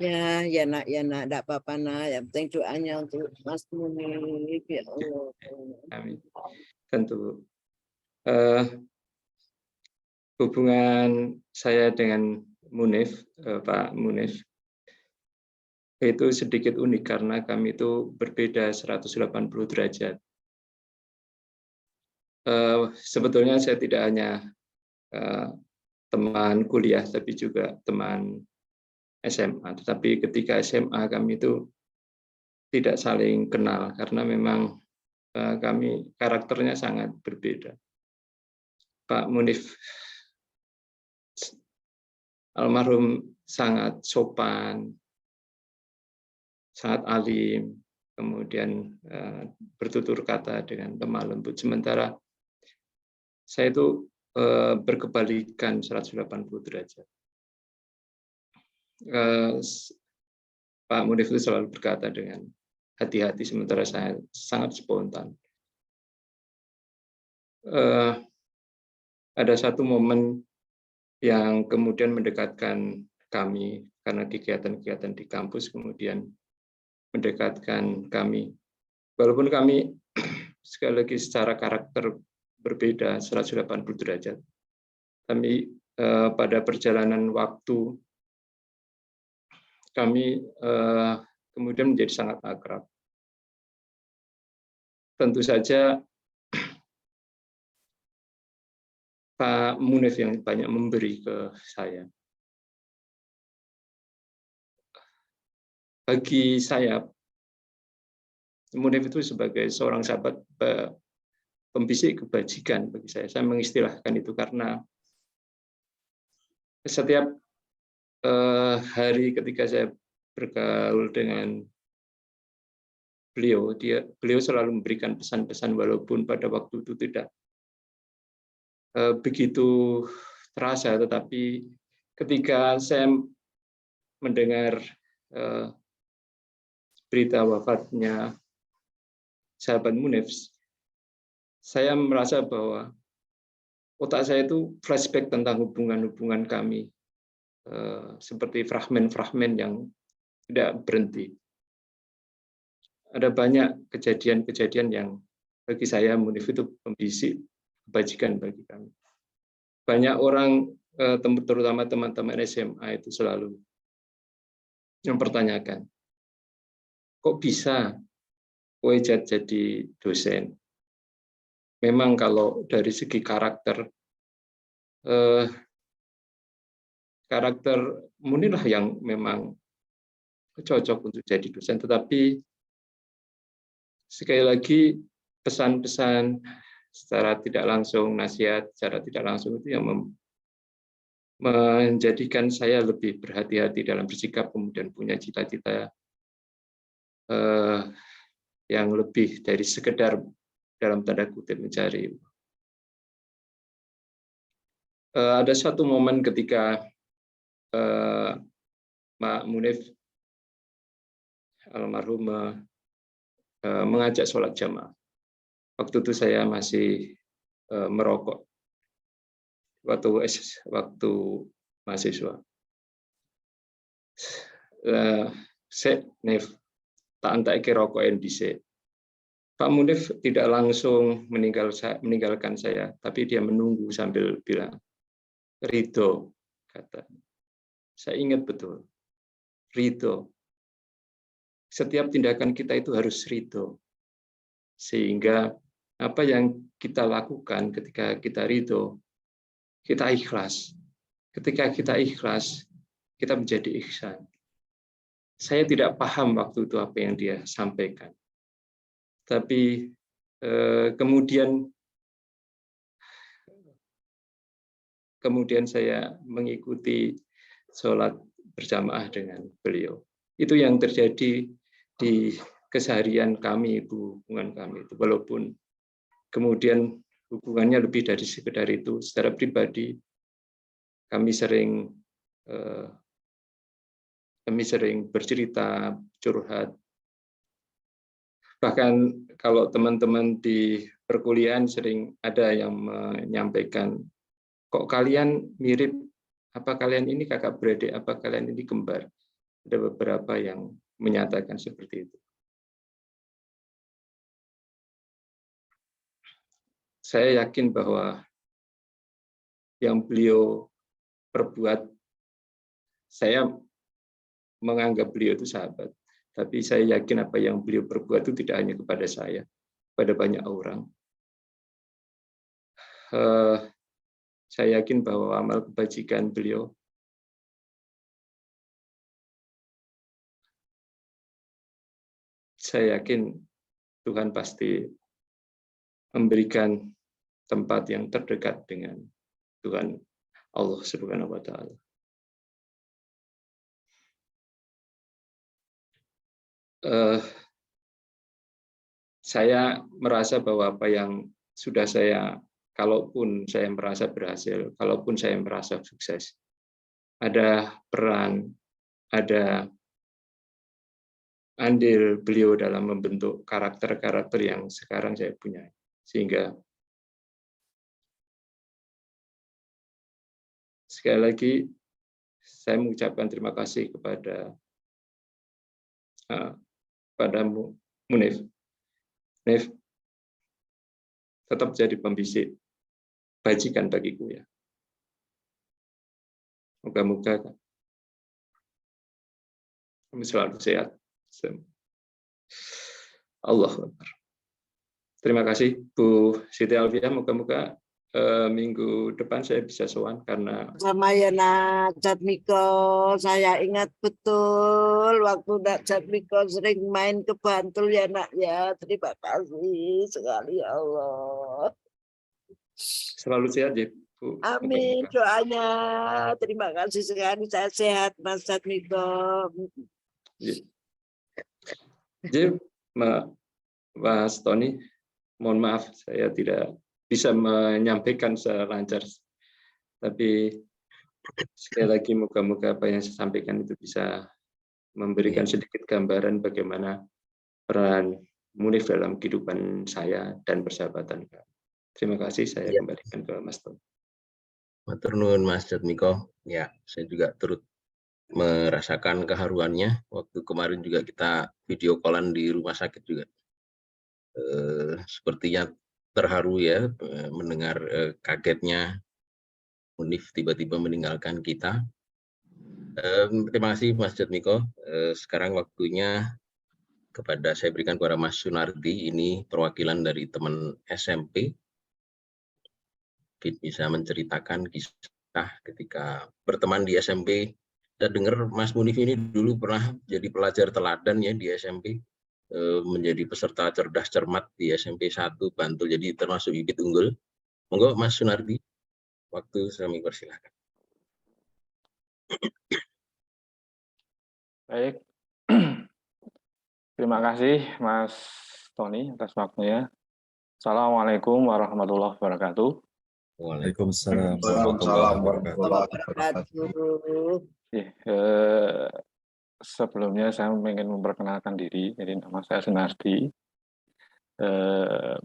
Ya nak, enggak apa-apa nak. Yang penting doanya untuk Mas Munif, ya Allah. Amin. Tentu. Hubungan saya dengan Munif, Pak Munif, itu sedikit unik karena kami itu berbeda 180 derajat. Sebetulnya saya tidak hanya teman kuliah, tapi juga teman SMA. Tetapi ketika SMA kami itu tidak saling kenal karena memang kami karakternya sangat berbeda. Pak Munif almarhum sangat sopan, sangat alim, kemudian bertutur kata dengan lemah lembut. Sementara saya itu berkebalikan 180 derajat. Pak Munif itu selalu berkata dengan hati-hati, sementara saya sangat spontan. Ada satu momen yang kemudian mendekatkan kami karena kegiatan-kegiatan di kampus, kemudian mendekatkan kami. Walaupun kami sekali lagi secara karakter berbeda 180 derajat, tapi pada perjalanan waktu kami kemudian menjadi sangat akrab. Tentu saja Pak Munif yang banyak memberi ke saya. Bagi saya, Munif itu sebagai seorang sahabat pembisik kebajikan bagi saya. Saya mengistilahkan itu karena setiap hari ketika saya bergaul dengan beliau, beliau selalu memberikan pesan-pesan walaupun pada waktu itu tidak begitu terasa, tetapi ketika saya mendengar berita wafatnya sahabat Munif, saya merasa bahwa otak saya itu flashback tentang hubungan-hubungan kami, seperti fragmen-fragmen yang tidak berhenti. Ada banyak kejadian-kejadian yang bagi saya Munif itu pembisik kebajikan bagi kami. Banyak orang, terutama teman-teman SMA itu selalu mempertanyakan, kok bisa Wejat jadi dosen? Memang kalau dari segi karakter Munir lah yang memang cocok untuk jadi dosen, tetapi sekali lagi pesan-pesan secara tidak langsung, nasihat secara tidak langsung itu yang menjadikan saya lebih berhati-hati dalam bersikap, kemudian punya cita-cita yang lebih dari sekedar dalam tanda kutip mencari. Ada satu momen ketika Pak Munif almarhum mengajak sholat jamaah. Waktu itu saya masih merokok waktu mahasiswa. Nef tak antak rokok NDC. Pak Munif tidak langsung meninggalkan saya, tapi dia menunggu sambil bilang, ridho, kata. Saya ingat betul, ridho. Setiap tindakan kita itu harus ridho. Sehingga apa yang kita lakukan ketika kita ridho, kita ikhlas. Ketika kita ikhlas, kita menjadi ihsan. Saya tidak paham waktu itu apa yang dia sampaikan. Tapi kemudian saya mengikuti sholat berjamaah dengan beliau. Itu yang terjadi di keseharian kami, hubungan kami itu. Walaupun kemudian hubungannya lebih dari sekedar itu, secara pribadi kami sering bercerita, curhat. Bahkan kalau teman-teman di perkuliahan sering ada yang menyampaikan, kok kalian mirip, apa kalian ini kakak beradik, apa kalian ini kembar. Ada beberapa yang menyatakan seperti itu. Saya yakin bahwa yang beliau perbuat, saya menganggap beliau itu sahabat, tapi saya yakin apa yang beliau perbuat itu tidak hanya kepada saya, pada banyak orang. Saya yakin bahwa amal kebajikan beliau saya yakin Tuhan pasti memberikan tempat yang terdekat dengan Tuhan Allah Subhanahu wa Ta'ala. Saya merasa bahwa apa yang sudah saya, kalaupun saya merasa berhasil, kalaupun saya merasa sukses, ada peran, ada andil beliau dalam membentuk karakter-karakter yang sekarang saya punya. Sehingga sekali lagi saya mengucapkan terima kasih kepada Munif. Munif tetap jadi pembisik bajikan bagiku ya. Moga-moga kami selalu sehat. Allahu Akbar. Terima kasih Bu Siti Alfiah. Moga-moga minggu depan saya bisa sowan karena sama ya nak Jatmiko. Saya ingat betul waktu nak Jatmiko sering main ke Bantul ya nak ya. Terima kasih sekali ya Allah. selalu sehat ya Bu. Amin doanya. Terima kasih sekali, saya sehat Mas Jatmiko. Jadi Mas Tony, mohon maaf saya tidak bisa menyampaikan secara lancar, tapi sekali lagi moga-moga apa yang saya sampaikan itu bisa memberikan sedikit gambaran bagaimana peran Munif dalam kehidupan saya dan persahabatan. Terima kasih, saya kembalikan ke Mas Tony. Matur nuwun Mas Jatmiko. Ya, saya juga turut merasakan keharuannya. Waktu kemarin juga kita video callan di rumah sakit juga. Sepertinya terharu ya mendengar kagetnya Munif tiba-tiba meninggalkan kita. Terima kasih Mas Jatmiko. Sekarang waktunya saya berikan kepada Mas Sunardi, ini perwakilan dari teman SMP. Bisa menceritakan kisah ketika berteman di SMP. Saya dengar Mas Munif ini dulu pernah jadi pelajar teladan ya di SMP, menjadi peserta cerdas cermat di SMP 1 Bantul, jadi termasuk bibit unggul. Monggo Mas Sunardi, waktu kami persilakan. Baik, terima kasih Mas Tony atas waktunya. Assalamualaikum warahmatullahi wabarakatuh. Waalaikumsalam warahmatullahi wabarakatuh. Sebelumnya saya ingin memperkenalkan diri, jadi nama saya Sunardi.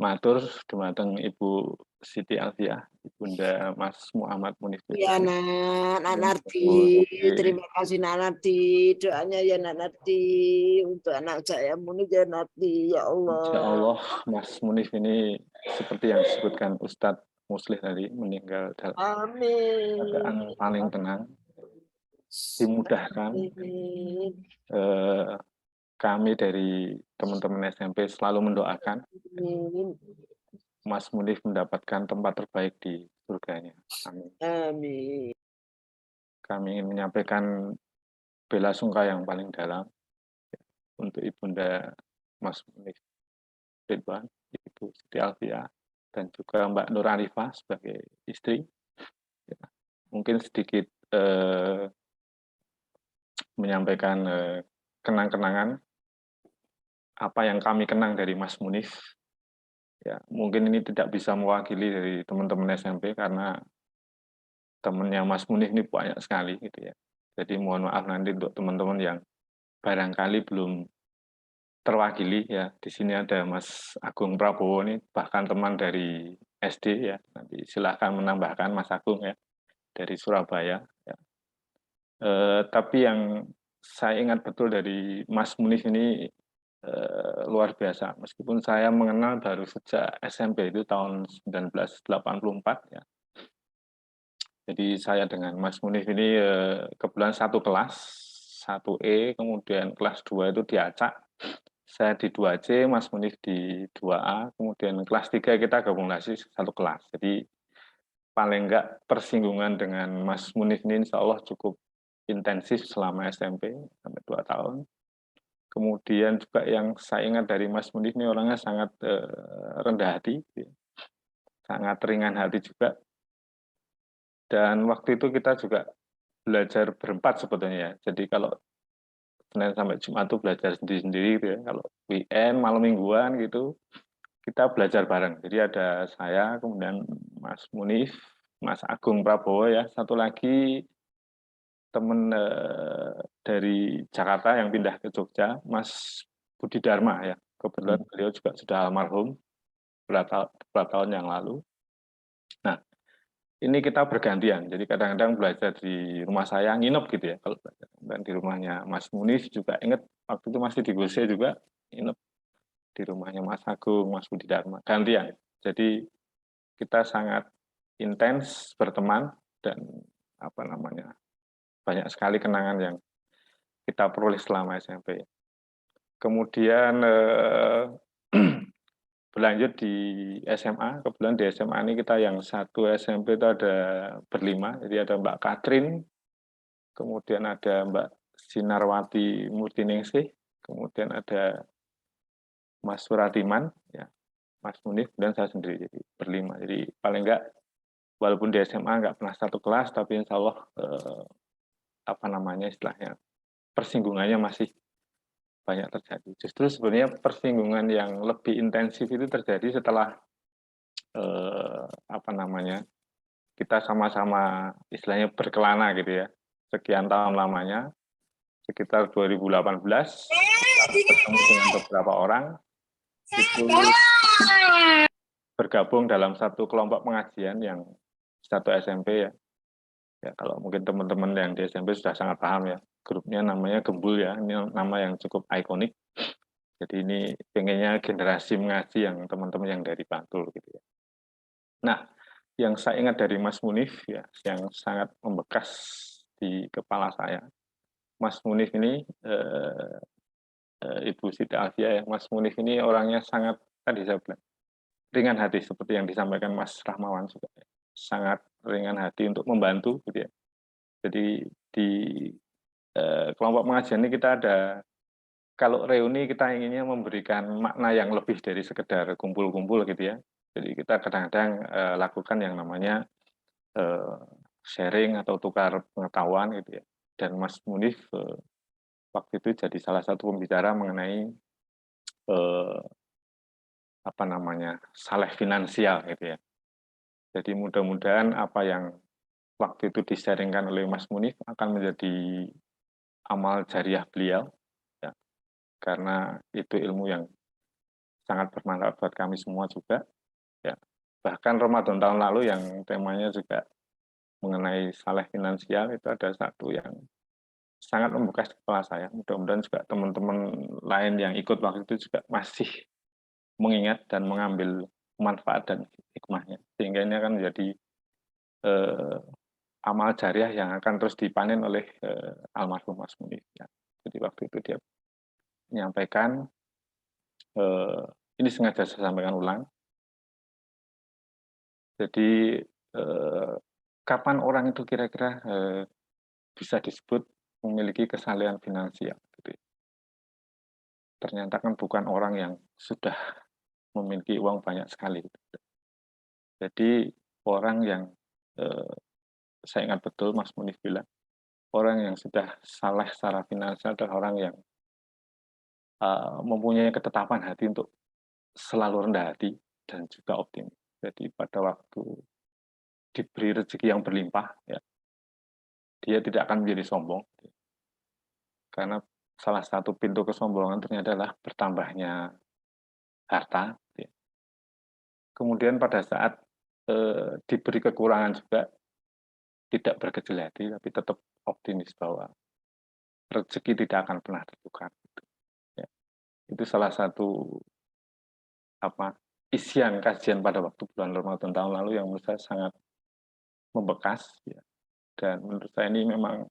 Matur dumateng Ibu Siti Alfiah, Bunda Mas Muhammad Munif. Ya Nak Nardi, terima kasih Nak Nardi, doanya ya Nak Nardi untuk anak saya Munif ya Nardi, ya Allah. Insya Allah Mas Munif ini seperti yang disebutkan Ustadz Muslih tadi meninggal dalam Amin. keadaan paling tenang, dimudahkan. Amin. Kami dari teman-teman SMP selalu mendoakan Amin. Mas Munif mendapatkan tempat terbaik di surganya. Amin. Amin. Kami ingin menyampaikan bela sungkawa yang paling dalam untuk Ibunda Mas Munif Ridwan, Ibu Siti Alfiah, dan juga Mbak Nur Arifah sebagai istri. Ya, mungkin sedikit menyampaikan kenang-kenangan apa yang kami kenang dari Mas Munif. Ya, mungkin ini tidak bisa mewakili dari teman-teman SMP karena temannya Mas Munif ini banyak sekali gitu ya. Jadi mohon maaf nanti untuk teman-teman yang barangkali belum terwakili ya. Di sini ada Mas Agung Prabowo ini bahkan teman dari SD ya. Nanti silahkan menambahkan Mas Agung ya dari Surabaya. Ya. Tapi yang saya ingat betul dari Mas Munif ini luar biasa. Meskipun saya mengenal baru sejak SMP itu tahun 1984 ya. Jadi saya dengan Mas Munif ini kebetulan satu kelas, 1E, kemudian kelas 2 itu di Acak. Saya di 2C, Mas Munif di 2A, kemudian kelas 3 kita gabung lagi satu kelas. Jadi paling enggak persinggungan dengan Mas Munif ini insya Allah cukup intensif selama SMP sampai 2 tahun. Kemudian juga yang saya ingat dari Mas Munif ini orangnya sangat rendah hati, sangat ringan hati juga. Dan waktu itu kita juga belajar berempat sebetulnya ya. Jadi kalau Senin sampai Jumat itu belajar sendiri-sendiri gitu ya. Kalau weekend, malam mingguan gitu, kita belajar bareng. Jadi ada saya, kemudian Mas Munif, Mas Agung Prabowo ya, satu lagi teman dari Jakarta yang pindah ke Jogja, Mas Budi Dharma ya. Kebetulan beliau juga sudah almarhum beberapa tahun yang lalu. Nah, ini kita bergantian. Jadi kadang-kadang belajar di rumah saya nginep gitu ya. Kalau dan di rumahnya Mas Munif juga ingat waktu itu masih di Gose juga nginep di rumahnya Mas Agung, Mas Budi Dharma. Gantian. Jadi kita sangat intens berteman dan apa namanya banyak sekali kenangan yang kita peroleh selama SMP. Kemudian berlanjut di SMA, kebetulan di SMA ini kita yang satu SMP itu ada berlima, jadi ada Mbak Katrin, kemudian ada Mbak Sinarwati Murtiningsih, kemudian ada Mas Suratiman, ya, Mas Munif, dan saya sendiri, jadi berlima. Jadi paling enggak, walaupun di SMA enggak pernah satu kelas, tapi insya Allah apa namanya istilahnya persinggungannya masih banyak terjadi. Justru sebenarnya persinggungan yang lebih intensif itu terjadi setelah apa namanya kita sama-sama istilahnya berkelana gitu ya, sekian tahun lamanya, sekitar 2018 bertemu dengan beberapa orang itu bergabung dalam satu kelompok pengajian yang satu SMP ya. Ya kalau mungkin teman-teman yang di SMP sudah sangat paham ya. Grupnya namanya Gembul ya. Ini nama yang cukup ikonik. Jadi ini pengennya generasi mengaji yang teman-teman yang dari Bantul gitu ya. Nah, yang saya ingat dari Mas Munif ya, yang sangat membekas di kepala saya. Mas Munif ini Ibu Siti Alfiah ya. Mas Munif ini orangnya sangat tadi saya bilang ringan hati seperti yang disampaikan Mas Rahmawan juga. Sangat ringan hati untuk membantu gitu ya. Jadi di kelompok pengajian ini kita ada kalau reuni kita inginnya memberikan makna yang lebih dari sekedar kumpul-kumpul gitu ya. Jadi kita kadang-kadang lakukan yang namanya sharing atau tukar pengetahuan gitu ya. Dan Mas Munif waktu itu jadi salah satu pembicara mengenai apa namanya saleh finansial gitu ya. Jadi mudah-mudahan apa yang waktu itu di-sharingkan oleh Mas Munif akan menjadi amal jariah beliau, ya, karena itu ilmu yang sangat bermanfaat buat kami semua juga. Ya. Bahkan Ramadan tahun lalu yang temanya juga mengenai saleh finansial itu ada satu yang sangat membekas kepala saya. Mudah-mudahan juga teman-teman lain yang ikut waktu itu juga masih mengingat dan mengambil manfaat dan hikmahnya, sehingga ini akan menjadi amal jariah yang akan terus dipanen oleh almarhum Mas Munif. Ya. Jadi waktu itu dia menyampaikan, ini sengaja saya sampaikan ulang. Jadi kapan orang itu kira-kira bisa disebut memiliki kesalehan finansial? Gitu. Ternyata kan bukan orang yang sudah memiliki uang banyak sekali. Jadi orang yang saya ingat betul Mas Munif bilang, orang yang sudah saleh secara finansial adalah orang yang mempunyai ketetapan hati untuk selalu rendah hati dan juga optimis. Jadi pada waktu diberi rezeki yang berlimpah, ya, dia tidak akan menjadi sombong. Karena salah satu pintu kesombongan ternyata adalah bertambahnya harta. Ya. Kemudian pada saat diberi kekurangan juga tidak berkecil hati, tapi tetap optimis bahwa rezeki tidak akan pernah tertukar. Ya. Itu salah satu isian kajian pada waktu bulan Ramadan tahun lalu yang menurut saya sangat membekas. Ya. Dan menurut saya ini memang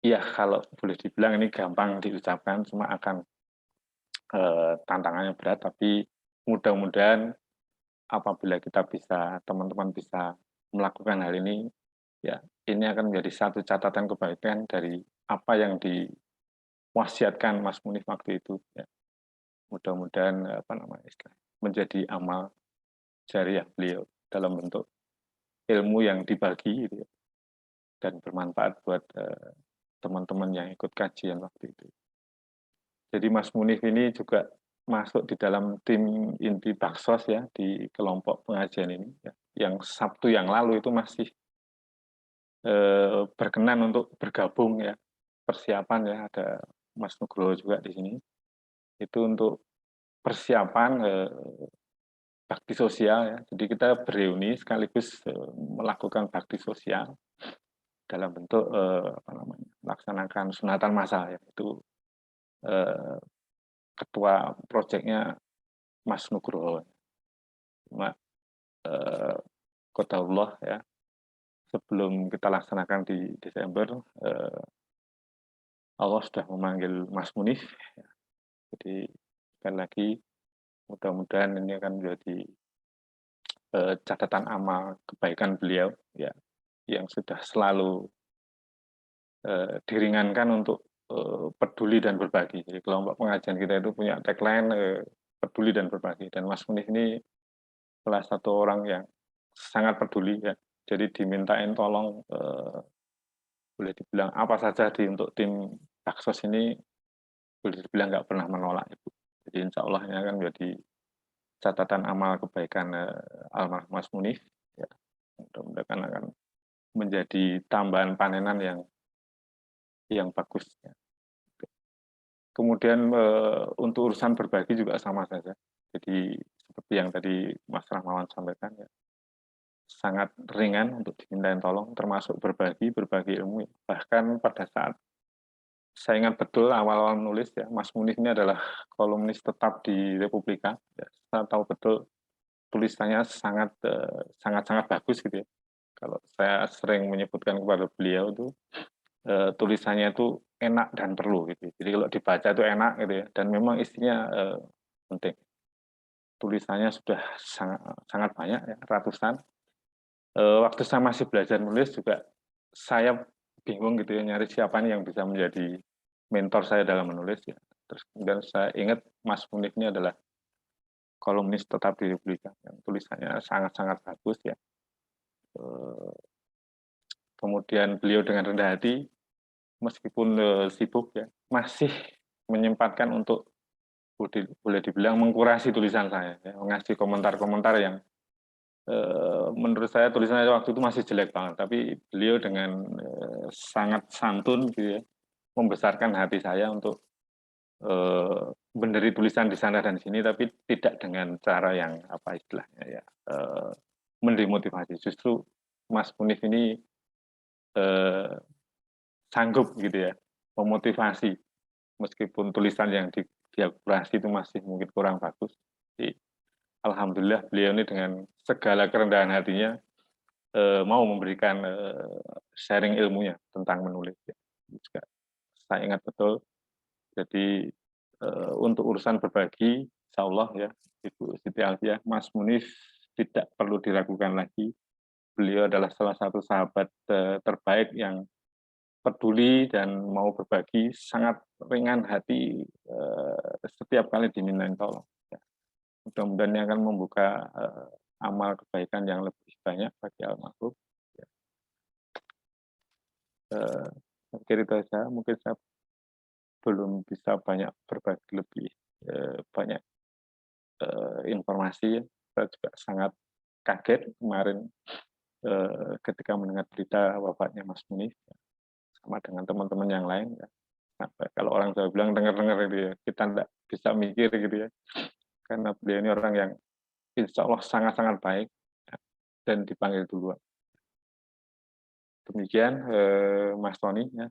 ya kalau boleh dibilang ini gampang diucapkan, cuma akan tantangannya berat, tapi mudah-mudahan apabila kita bisa, teman-teman bisa melakukan hal ini, ya ini akan menjadi satu catatan kebaikan dari apa yang diwasiatkan Mas Munif waktu itu. Ya. Mudah-mudahan menjadi amal jariah beliau dalam bentuk ilmu yang dibagi gitu ya, dan bermanfaat buat teman-teman yang ikut kajian waktu itu. Jadi Mas Munif ini juga masuk di dalam tim inti Baksos ya, di kelompok pengajian ini ya, yang Sabtu yang lalu itu masih berkenan untuk bergabung ya, persiapan ya, ada Mas Nugroho juga di sini, itu untuk persiapan bakti sosial ya. Jadi kita bereuni sekaligus melakukan bakti sosial dalam bentuk melaksanakan sunatan massal ya. Itu ketua proyeknya Mas Nugroho. Cuma qadarullah ya, sebelum kita laksanakan di Desember, Allah sudah memanggil Mas Munif. Ya. Jadi sekali lagi mudah-mudahan ini akan menjadi catatan amal kebaikan beliau ya, yang sudah selalu diringankan untuk peduli dan berbagi. Jadi kelompok pengajian kita itu punya tagline peduli dan berbagi. Dan Mas Munif ini salah satu orang yang sangat peduli ya. Jadi dimintain tolong boleh dibilang apa saja untuk tim Baksos ini, boleh dibilang nggak pernah menolak Ibu. Jadi insya Allah ini akan menjadi catatan amal kebaikan almarhum Mas Munif. Ya. Mudah-mudahan akan menjadi tambahan panenan yang bagus. Ya. Kemudian untuk urusan berbagi juga sama saja. Jadi seperti yang tadi Mas Rahmawan sampaikan ya, sangat ringan untuk dimintain tolong, termasuk berbagi ilmu. Bahkan pada saat saya ingat betul awal-awal menulis ya, Mas Munif ini adalah kolumnis tetap di Republika. Ya, saya tahu betul tulisannya sangat bagus gitu ya. Kalau saya sering menyebutkan kepada beliau itu tulisannya itu enak dan perlu gitu. Jadi kalau dibaca itu enak gitu ya, dan memang isinya penting. Tulisannya sudah sangat banyak ya, ratusan. Waktu saya masih belajar menulis juga saya bingung gitu ya, nyari siapa nih yang bisa menjadi mentor saya dalam menulis ya. Terus kemudian saya ingat Mas Munif ini adalah kolumnis tetap di Republika yang tulisannya sangat-sangat bagus ya. Kemudian beliau dengan rendah hati meskipun sibuk ya, masih menyempatkan untuk boleh dibilang mengkurasi tulisan saya ya, mengasih komentar-komentar yang menurut saya tulisannya waktu itu masih jelek banget, tapi beliau dengan sangat santun gitu ya, membesarkan hati saya untuk berdiri tulisan di sana dan sini, tapi tidak dengan cara yang apa istilahnya ya, mendemotivasi. Justru Mas Munif ini sanggup gitu ya, memotivasi meskipun tulisan yang dia kurasi itu masih mungkin kurang bagus. Jadi, alhamdulillah beliau ini dengan segala kerendahan hatinya mau memberikan sharing ilmunya tentang menulis. Juga saya ingat betul. Jadi untuk urusan berbagi, insya Allah ya, Ibu Siti Alfiah, Mas Munif tidak perlu diragukan lagi. Beliau adalah salah satu sahabat terbaik yang peduli dan mau berbagi, sangat ringan hati setiap kali dimintain tolong. Ya. Mudah-mudahan ini akan membuka amal kebaikan yang lebih banyak bagi almarhum. Ya. Kira itu saja, mungkin saya belum bisa banyak berbagi lebih banyak informasi. Saya juga sangat kaget kemarin ketika mendengar berita wafatnya Mas Munif, sama dengan teman-teman yang lain. Ya. Sampai kalau orang Jawa bilang dengar-dengar gitu ya, kita tidak bisa mikir gitu ya, karena beliau ini orang yang insya Allah sangat-sangat baik ya, dan dipanggil duluan. Demikian Mas Tony ya.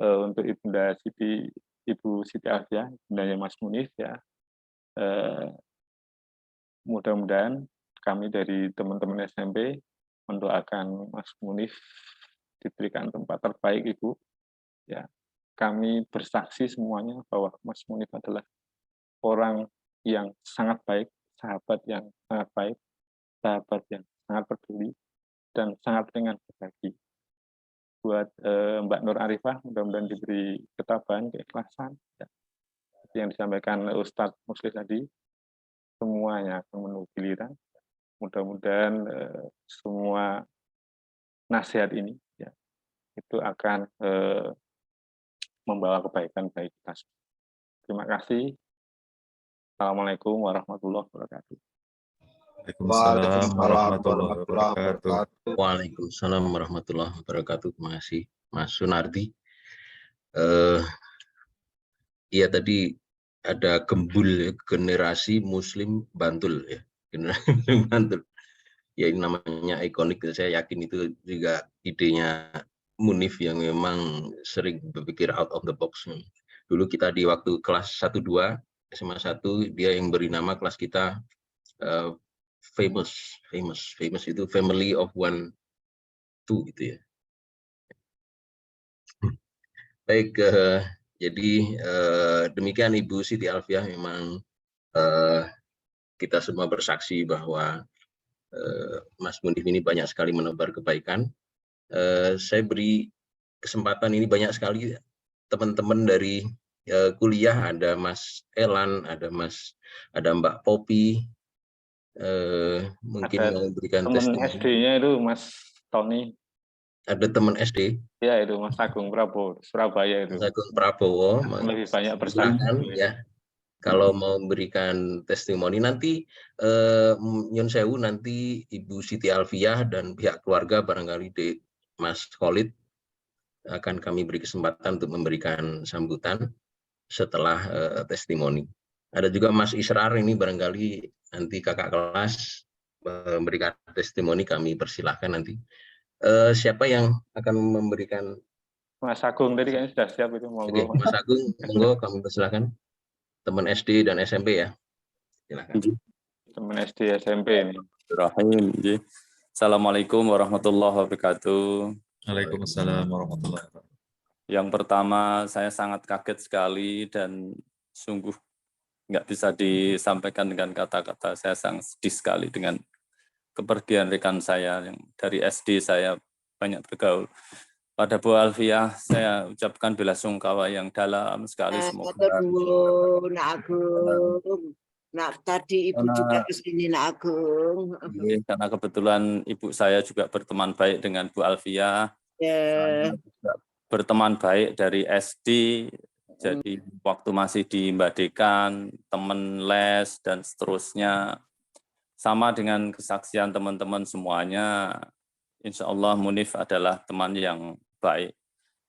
Untuk Ibu Siti Alfiah, ibundanya Mas Munif ya. Mudah-mudahan kami dari teman-teman SMP mendoakan Mas Munif diberikan tempat terbaik, Ibu. Ya, kami bersaksi semuanya bahwa Mas Munif adalah orang yang sangat baik, sahabat yang sangat baik, sahabat yang sangat peduli, dan sangat ringan berbagi. Buat Mbak Nur Arifah, mudah-mudahan diberi ketabahan, keikhlasan, ya. Seperti yang disampaikan Ustadz Musli tadi, semuanya akan menuju giliran. Mudah-mudahan semua nasihat ini ya, itu akan membawa kebaikan bagi kita semua. Terima kasih. Assalamualaikum warahmatullahi wabarakatuh. Waalaikumsalam warahmatullahi wabarakatuh. Waalaikumsalam warahmatullahi wabarakatuh. Terima kasih Mas Sunardi. Iya tadi ada gembul generasi Muslim Bantul ya, generasi Muslim Bantul. Ya ini namanya ikonik. Saya yakin itu juga idenya Munif yang memang sering berpikir out of the box. Dulu kita di waktu kelas 1-2 SMA 1 dia yang beri nama kelas kita famous itu family of 1-2 gitu ya. Baik, jadi demikian Ibu Siti Alfiah, memang kita semua bersaksi bahwa Mas Munif ini banyak sekali menebar kebaikan. Saya beri kesempatan ini banyak sekali teman-teman dari kuliah, ada Mas Elan, ada Mbak Popi, mungkin mau berikan teman SD-nya itu Mas Tony. Ada teman SD. Ya itu Mas Agung Prabowo, Surabaya itu. Mas Agung Prabowo. Lebih banyak bersaksi. Ya. Kalau mau memberikan testimoni nanti Nyun Sewu, nanti Ibu Siti Alfiah dan pihak keluarga barangkali Mas Khalid akan kami beri kesempatan untuk memberikan sambutan setelah testimoni. Ada juga Mas Israr, ini barangkali nanti kakak kelas memberikan testimoni, kami persilahkan nanti. Siapa yang akan memberikan? Mas Agung tadi kayaknya sudah siap itu. Oke, Mas Agung, monggo kami persilahkan. Teman SD dan SMP ya. Silakan. Teman SD SMP ini. Rahim. Assalamualaikum warahmatullahi wabarakatuh. Waalaikumsalam warahmatullahi wabarakatuh. Yang pertama, saya sangat kaget sekali dan sungguh nggak bisa disampaikan dengan kata-kata. Saya sangat sedih sekali dengan kepergian rekan saya yang dari SD saya banyak bergaul. Pada Bu Alfiah, saya ucapkan bela sungkawa yang dalam sekali. Semoga tadi Ibu juga kesini, Nak Agung. Karena kebetulan Ibu saya juga berteman baik dengan Bu Alfiah. Saya juga berteman baik dari SD, jadi waktu masih di Mbak Dekan, teman les, dan seterusnya. Sama dengan kesaksian teman-teman semuanya, insya Allah Munif adalah teman yang baik.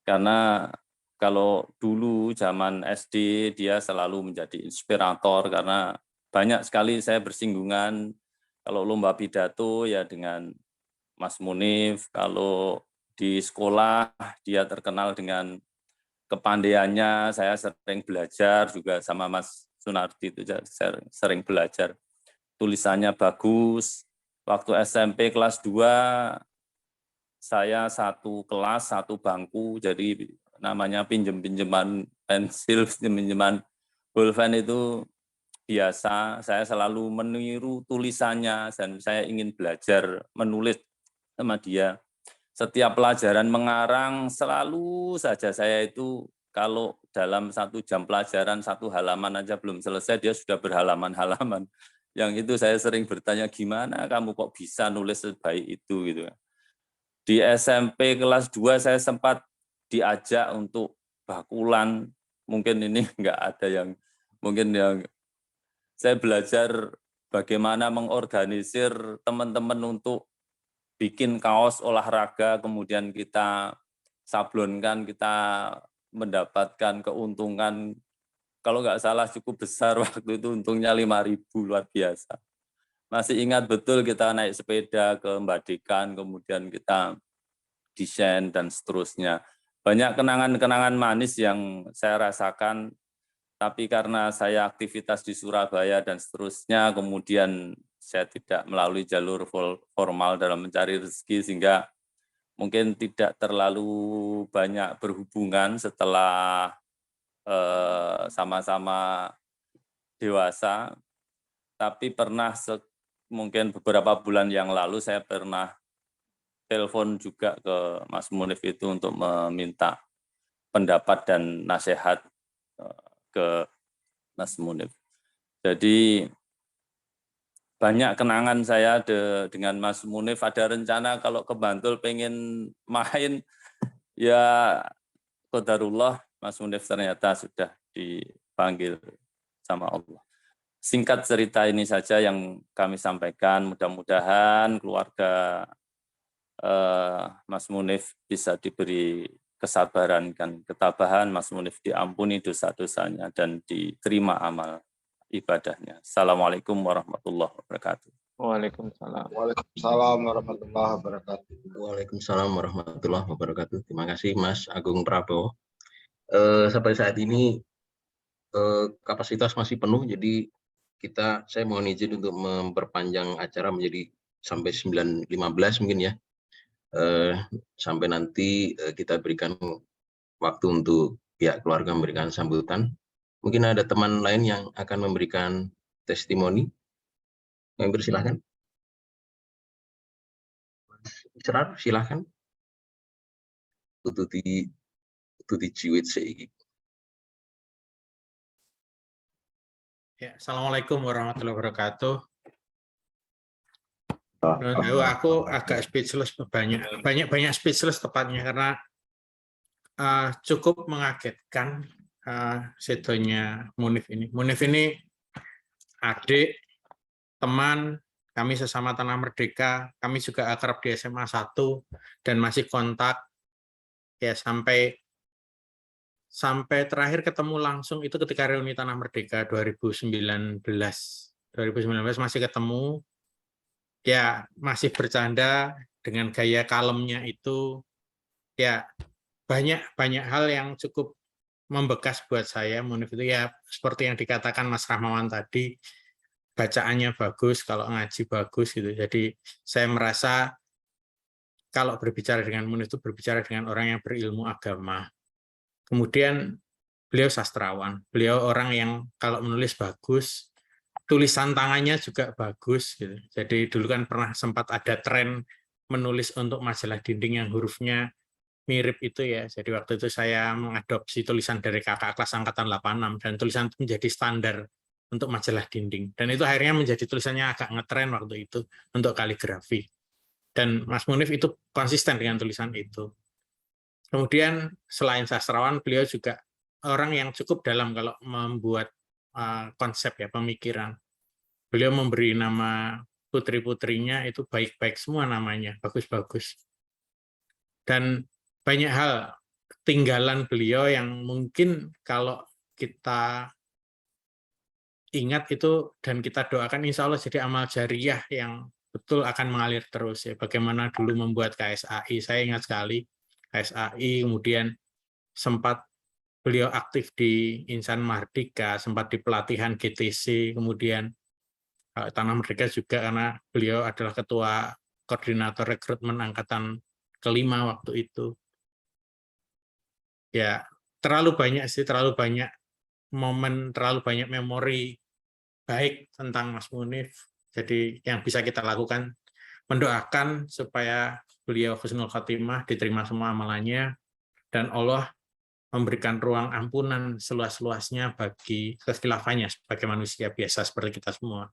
Karena kalau dulu zaman SD dia selalu menjadi inspirator, karena banyak sekali saya bersinggungan. Kalau lomba pidato ya dengan Mas Munif, kalau di sekolah dia terkenal dengan kepandaiannya, saya sering belajar juga sama Mas Sunardi itu, saya sering belajar. tulisannya bagus. Waktu SMP kelas 2 saya satu kelas, satu bangku, jadi namanya pinjem-pinjeman pensil, pinjeman pulpen itu biasa. Saya selalu meniru tulisannya dan saya ingin belajar menulis sama dia. Setiap pelajaran mengarang selalu saja saya itu kalau dalam 1 jam pelajaran 1 halaman aja belum selesai, dia sudah berhalaman-halaman. Yang itu saya sering bertanya, gimana kamu kok bisa nulis sebaik itu gitu. Di SMP kelas 2 saya sempat diajak untuk bakulan. Mungkin ini enggak ada yang mungkin yang saya belajar bagaimana mengorganisir teman-teman untuk bikin kaos olahraga, kemudian kita sablonkan, kita mendapatkan keuntungan, kalau nggak salah cukup besar waktu itu, untungnya 5.000, luar biasa. Masih ingat betul kita naik sepeda ke Mbadekan, kemudian kita desain dan seterusnya. Banyak kenangan-kenangan manis yang saya rasakan, tapi karena saya aktivitas di Surabaya dan seterusnya, kemudian saya tidak melalui jalur formal dalam mencari rezeki, sehingga mungkin tidak terlalu banyak berhubungan setelah sama-sama dewasa. Tapi pernah mungkin beberapa bulan yang lalu saya pernah telepon juga ke Mas Munif itu untuk meminta pendapat dan nasihat ke Mas Munif. Jadi banyak kenangan saya dengan Mas Munif. Ada rencana kalau ke Bantul pengen main, ya qadarullah Mas Munif ternyata sudah dipanggil sama Allah. Singkat cerita ini saja yang kami sampaikan. Mudah-mudahan keluarga Mas Munif bisa diberi kesabaran dan ketabahan, Mas Munif diampuni dosa-dosanya dan diterima amal ibadahnya. Assalamualaikum warahmatullahi wabarakatuh. Waalaikumsalam. Waalaikumsalam warahmatullahi wabarakatuh. Waalaikumsalam warahmatullahi wabarakatuh. Terima kasih Mas Agung Prabowo. Sampai saat ini kapasitas masih penuh, jadi saya mohon izin untuk memperpanjang acara menjadi sampai 9.15 mungkin ya. Sampai nanti kita berikan waktu untuk pihak keluarga memberikan sambutan. Mungkin ada teman lain yang akan memberikan testimoni. Yang bersilahkan. Silahkan. Tuti jiwit seiki. Ya, Assalamualaikum warahmatullahi wabarakatuh. Aku agak speechless, banyak speechless tepatnya, karena cukup mengagetkan sedonya Munif ini. Munif ini adik, teman, kami sesama Tanah Merdeka, kami juga akrab di SMA 1 dan masih kontak ya sampai terakhir ketemu langsung itu ketika reuni Tanah Merdeka 2019 masih ketemu. Ya, masih bercanda dengan gaya kalemnya itu. Ya, banyak hal yang cukup membekas buat saya. Munif itu ya seperti yang dikatakan Mas Rahmawan tadi, bacaannya bagus, kalau ngaji bagus gitu. Jadi saya merasa kalau berbicara dengan Munif itu berbicara dengan orang yang berilmu agama. Kemudian beliau sastrawan, beliau orang yang kalau menulis bagus, tulisan tangannya juga bagus gitu. Jadi dulu kan pernah sempat ada tren menulis untuk majalah dinding yang hurufnya mirip itu ya. Jadi waktu itu saya mengadopsi tulisan dari kakak kelas angkatan 86 dan tulisan itu menjadi standar untuk majalah dinding. Dan itu akhirnya menjadi tulisannya agak ngetren waktu itu untuk kaligrafi. Dan Mas Munif itu konsisten dengan tulisan itu. Kemudian selain sastrawan, beliau juga orang yang cukup dalam kalau membuat konsep ya, pemikiran. Beliau memberi nama putri-putrinya itu baik-baik semua namanya, bagus-bagus. Dan banyak hal ketinggalan beliau yang mungkin kalau kita ingat itu dan kita doakan insya Allah jadi amal jariah yang betul akan mengalir terus ya. Bagaimana dulu membuat KSAI, saya ingat sekali KSAI, kemudian sempat beliau aktif di Insan Mardika, sempat di pelatihan GTC, kemudian Tanah Merdeka juga karena beliau adalah ketua koordinator rekrutmen angkatan kelima waktu itu. Ya, terlalu banyak sih, terlalu banyak momen, terlalu banyak memori baik tentang Mas Munif. Jadi yang bisa kita lakukan mendoakan supaya beliau husnul khotimah, diterima semua amalannya, dan Allah memberikan ruang ampunan seluas-luasnya bagi kekhilafahnya sebagai manusia biasa seperti kita semua.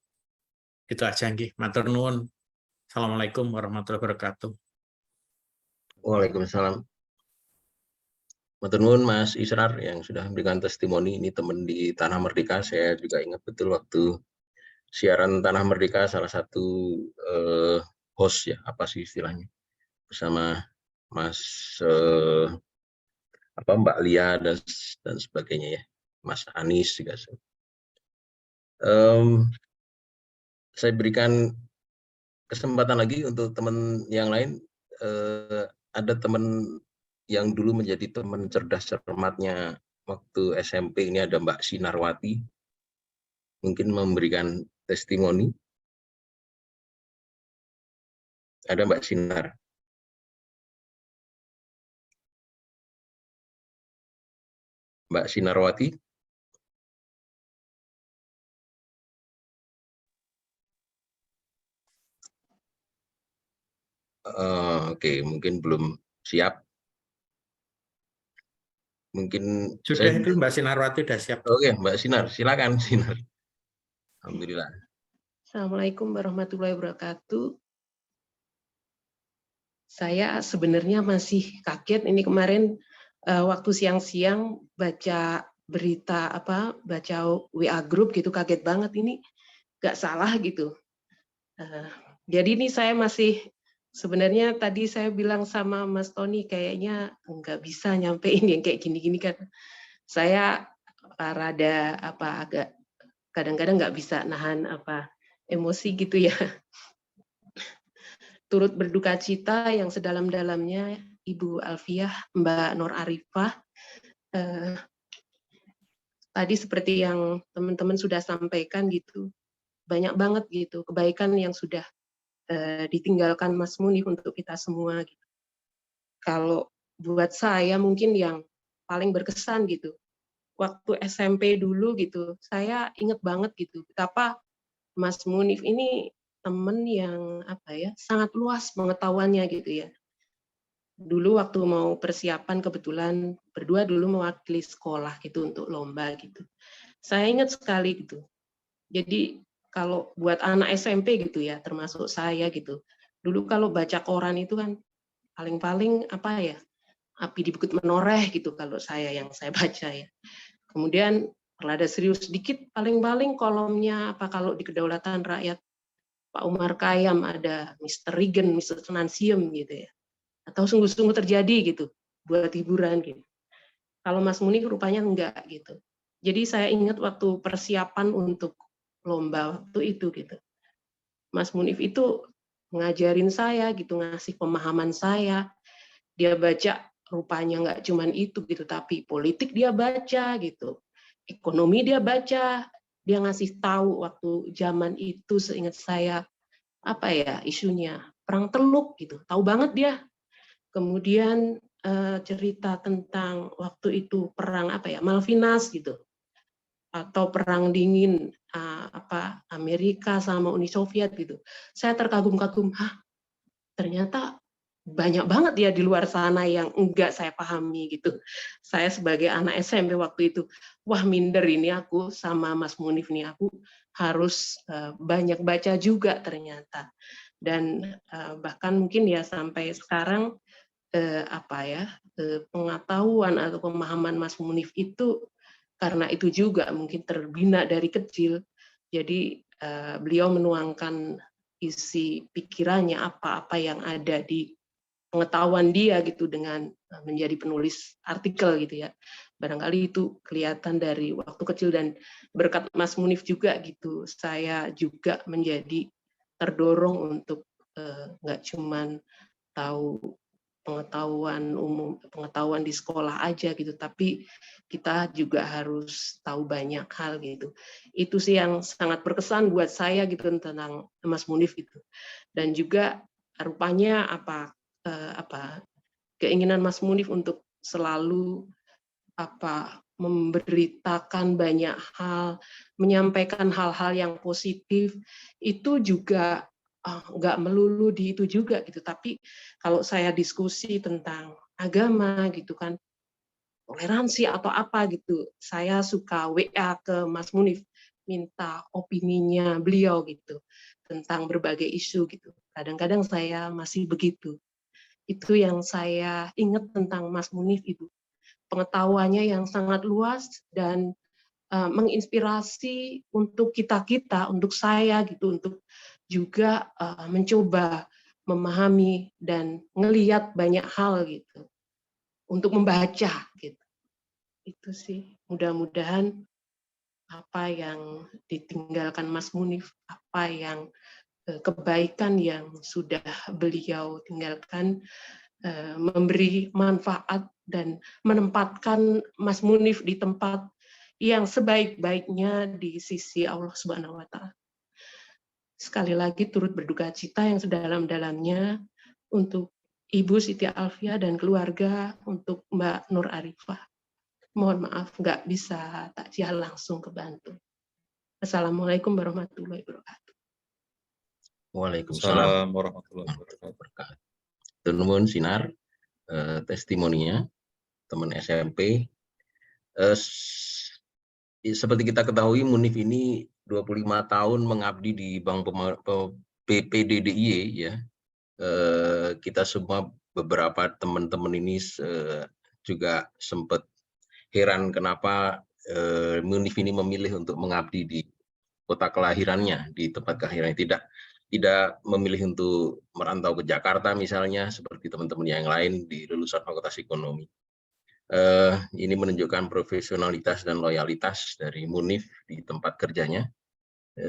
Itu aja nggih. Matur nuwun. Assalamualaikum warahmatullahi wabarakatuh. Waalaikumsalam. Matur nuwun Mas Israr yang sudah memberikan testimoni. Ini teman di Tanah Merdeka. Saya juga ingat betul waktu siaran Tanah Merdeka, salah satu host ya, apa sih istilahnya, bersama Mas Mbak Lia dan sebagainya ya, Mas Anies juga. Saya berikan kesempatan lagi untuk teman yang lain. Ada teman yang dulu menjadi teman cerdas cermatnya waktu SMP, ini ada Mbak Sinarwati, mungkin memberikan testimoni. Ada Mbak Sinar. Mbak Sinarwati. Oke, mungkin belum siap. Mungkin sudah itu Mbak Sinarwati sudah siap. Oke, Mbak Sinar, silakan Sinar. Alhamdulillah. Assalamualaikum warahmatullahi wabarakatuh. Saya sebenarnya masih kaget ini kemarin waktu siang-siang baca berita baca WA grup gitu, kaget banget ini nggak salah gitu. Jadi ini saya masih sebenarnya tadi saya bilang sama Mas Tony kayaknya nggak bisa nyampein yang kayak gini-gini kan. Saya rada agak kadang-kadang nggak bisa nahan emosi gitu ya. Turut berduka cita yang sedalam-dalamnya Ibu Alfiah, Mbak Nur Arifah. Tadi seperti yang teman-teman sudah sampaikan gitu, banyak banget gitu kebaikan yang sudah ditinggalkan Mas Munif untuk kita semua. Gitu. Kalau buat saya mungkin yang paling berkesan gitu, waktu SMP dulu gitu, saya ingat banget gitu betapa Mas Munif ini teman yang sangat luas pengetahuannya gitu ya. Dulu waktu mau persiapan kebetulan berdua dulu mewakili sekolah gitu untuk lomba gitu. Saya ingat sekali gitu. Jadi kalau buat anak SMP gitu ya, termasuk saya gitu. Dulu kalau baca koran itu kan paling-paling api di Bukit Menoreh gitu kalau yang saya baca ya. Kemudian rada serius sedikit paling-paling kolomnya kalau di Kedaulatan Rakyat Pak Umar Khayyam ada Mr. Reagan, Mr. Finansium gitu ya. Atau sungguh-sungguh terjadi gitu buat hiburan gitu. Kalau Mas Munif rupanya enggak gitu. Jadi saya ingat waktu persiapan untuk lomba waktu itu gitu. Mas Munif itu ngajarin saya gitu, ngasih pemahaman saya. Dia baca rupanya nggak cuman itu gitu, tapi politik dia baca gitu. Ekonomi dia baca, dia ngasih tahu waktu zaman itu seingat saya isunya perang Teluk gitu. Tahu banget dia. Kemudian cerita tentang waktu itu perang Malvinas gitu. Atau perang dingin Amerika sama Uni Soviet gitu. Saya terkagum-kagum, ternyata banyak banget ya di luar sana yang enggak saya pahami gitu. Saya sebagai anak SMP waktu itu, minder ini aku sama Mas Munif nih, aku harus banyak baca juga ternyata. Dan bahkan mungkin ya sampai sekarang pengetahuan atau pemahaman Mas Munif itu karena itu juga mungkin terbina dari kecil. Jadi beliau menuangkan isi pikirannya apa yang ada di pengetahuan dia gitu dengan menjadi penulis artikel gitu ya. Barangkali itu kelihatan dari waktu kecil dan berkat Mas Munif juga gitu. Saya juga menjadi terdorong untuk nggak cuman tahu pengetahuan umum, pengetahuan di sekolah aja gitu, tapi kita juga harus tahu banyak hal gitu. Itu sih yang sangat berkesan buat saya gitu tentang Mas Munif gitu. Dan juga rupanya keinginan Mas Munif untuk selalu memberitakan banyak hal, menyampaikan hal-hal yang positif, itu juga nggak melulu di itu juga gitu. Tapi kalau saya diskusi tentang agama gitu kan, toleransi atau apa gitu, saya suka WA ke Mas Munif, minta opininya beliau gitu tentang berbagai isu gitu. Kadang-kadang saya masih begitu. Itu yang saya ingat tentang Mas Munif, Ibu. Pengetahuannya yang sangat luas dan menginspirasi untuk kita-kita, untuk saya gitu, untuk juga mencoba memahami dan ngelihat banyak hal gitu, untuk membaca gitu. Itu sih, mudah-mudahan apa yang ditinggalkan Mas Munif, apa yang kebaikan yang sudah beliau tinggalkan memberi manfaat dan menempatkan Mas Munif di tempat yang sebaik-baiknya di sisi Allah Subhanahu wa Ta'ala. Sekali lagi turut berduka cita yang sedalam-dalamnya untuk Ibu Siti Alfiah dan keluarga, untuk Mbak Nur Arifah. Mohon maaf nggak bisa takziah langsung ke Bantul. Assalamualaikum warahmatullahi wabarakatuh. Waalaikumsalam warahmatullahi wabarakatuh. Nuwun sinar testimoninya teman SMP. Seperti kita ketahui, Munif ini 25 tahun mengabdi di Bank BPDDIY ya. Kita semua beberapa teman-teman ini juga sempat heran kenapa Munif ini memilih untuk mengabdi di kota kelahirannya, di tempat kelahirannya, tidak memilih untuk merantau ke Jakarta misalnya seperti teman-teman yang lain di lulusan Fakultas Ekonomi. Ini menunjukkan profesionalitas dan loyalitas dari Munif di tempat kerjanya,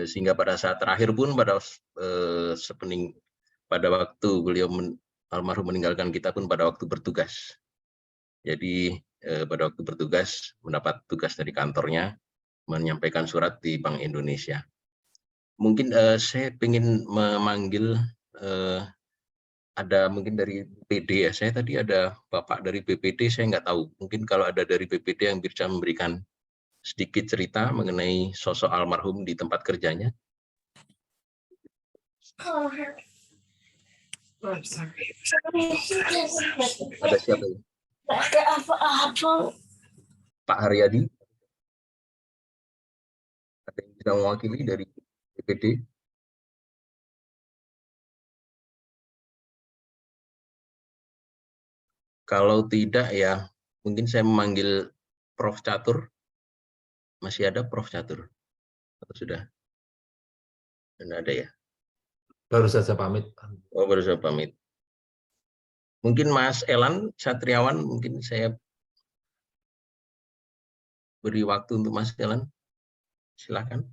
sehingga pada saat terakhir pun pada waktu beliau almarhum meninggalkan kita pun pada waktu bertugas. Jadi pada waktu bertugas mendapat tugas dari kantornya menyampaikan surat di Bank Indonesia. Mungkin saya ingin memanggil ada mungkin dari PD ya. Saya tadi ada Bapak dari BPD, saya nggak tahu. Mungkin kalau ada dari BPD yang bisa memberikan sedikit cerita mengenai sosok almarhum di tempat kerjanya. Ada siapa ya? Ada apa-apa. Pak Haryadi. Ada yang bisa mewakili dari BPD? Kalau tidak ya mungkin saya memanggil Prof. Catur. Masih ada Prof. Catur? Atau sudah? Dan ada ya? Baru saja pamit. Oh, baru saja pamit. Mungkin Mas Elan Satriawan, mungkin saya beri waktu untuk Mas Elan. Silakan.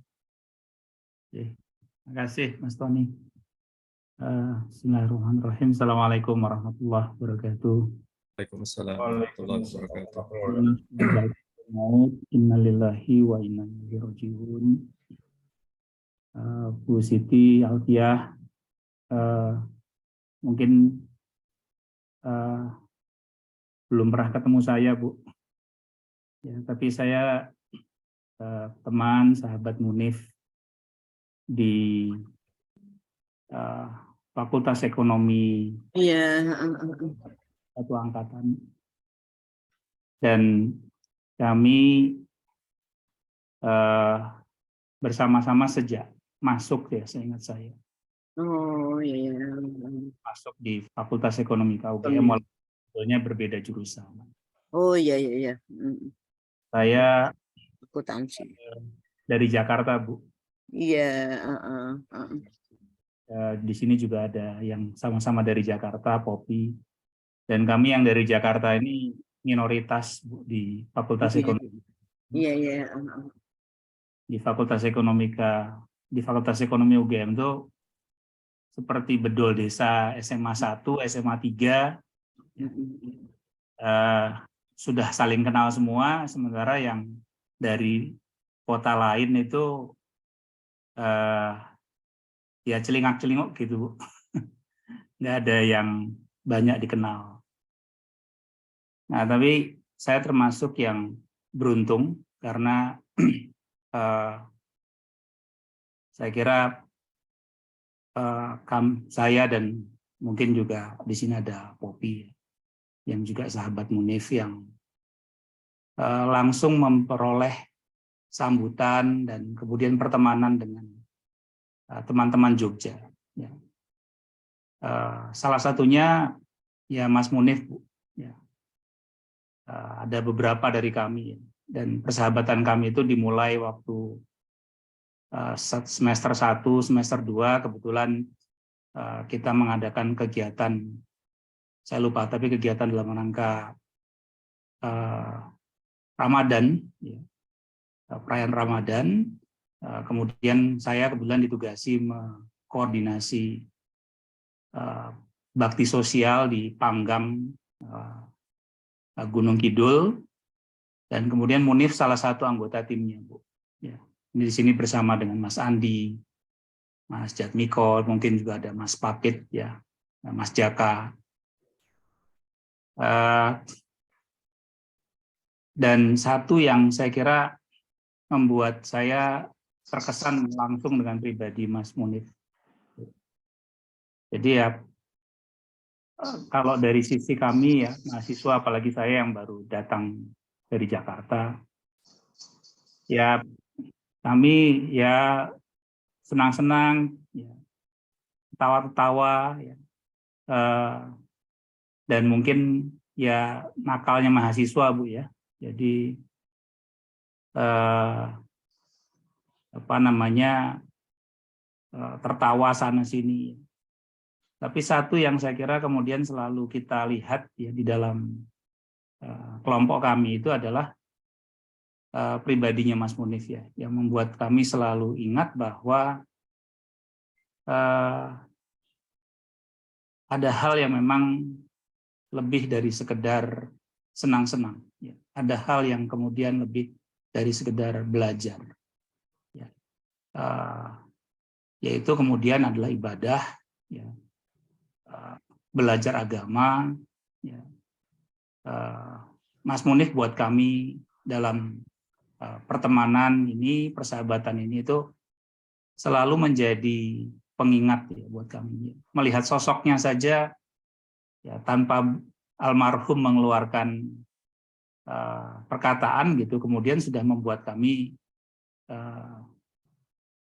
Terima kasih Mas Tony. Bismillahirrahmanirrahim. Assalamualaikum warahmatullahi wabarakatuh. Waalaikumsalam warahmatullahi wabarakatuh. Innalillahi wa inna ilaihi raji'un. Bu Siti Alfiah, mungkin belum pernah ketemu saya, Bu. Ya, tapi saya teman, sahabat Munif di Fakultas Ekonomi. Iya. Satu angkatan, dan kami bersama-sama sejak masuk ya, saya ingat saya. Oh iya. Masuk di Fakultas Ekonomi KUGM, walaupun sebetulnya berbeda jurusan. Oh iya. Saya akuntansi dari Jakarta, Bu. Iya. Di sini juga ada yang sama-sama dari Jakarta, Popi. Dan kami yang dari Jakarta ini minoritas, Bu, di Fakultas Ekonomi. Iya. Di Fakultas Ekonomi UGM itu seperti bedol desa, SMA 1, SMA 3, sudah saling kenal semua, sementara yang dari kota lain itu ya celingak-celinguk gitu, Bu. Nggak ada yang banyak dikenal. Nah, tapi saya termasuk yang beruntung karena saya kira saya dan mungkin juga di sini ada Poppy yang juga sahabat Munif yang langsung memperoleh sambutan dan kemudian pertemanan dengan teman-teman Jogja. Ya. Salah satunya ya Mas Munif, Bu. Ya. Ada beberapa dari kami dan persahabatan kami itu dimulai waktu semester 1, semester 2 kebetulan kita mengadakan kegiatan, saya lupa tapi kegiatan dalam rangka Ramadan, ya, perayaan Ramadan. Kemudian saya kebetulan ditugasi mengkoordinasi bakti sosial di Panggang Gunung Kidul, dan kemudian Munif salah satu anggota timnya, Bu. Ya, ini di sini bersama dengan Mas Andi, Mas Jatmiko, mungkin juga ada Mas Papit, ya, Mas Jaka. Dan satu yang saya kira membuat saya terkesan langsung dengan pribadi Mas Munif. Jadi ya, kalau dari sisi kami ya, mahasiswa, apalagi saya yang baru datang dari Jakarta, ya kami ya senang-senang, ya, tawa-tawa, ya, dan mungkin ya nakalnya mahasiswa, Bu, ya. Jadi apa namanya, tertawa sana sini. Tapi satu yang saya kira kemudian selalu kita lihat ya di dalam kelompok kami itu adalah pribadinya Mas Munif, ya, yang membuat kami selalu ingat bahwa ada hal yang memang lebih dari sekedar senang-senang, ya. Ada hal yang kemudian lebih dari sekedar belajar, ya. Yaitu kemudian adalah ibadah, ya, belajar agama, ya. Mas Munif buat kami dalam pertemanan ini, persahabatan ini itu selalu menjadi pengingat, ya, buat kami. Melihat sosoknya saja, ya, tanpa almarhum mengeluarkan perkataan gitu, kemudian sudah membuat kami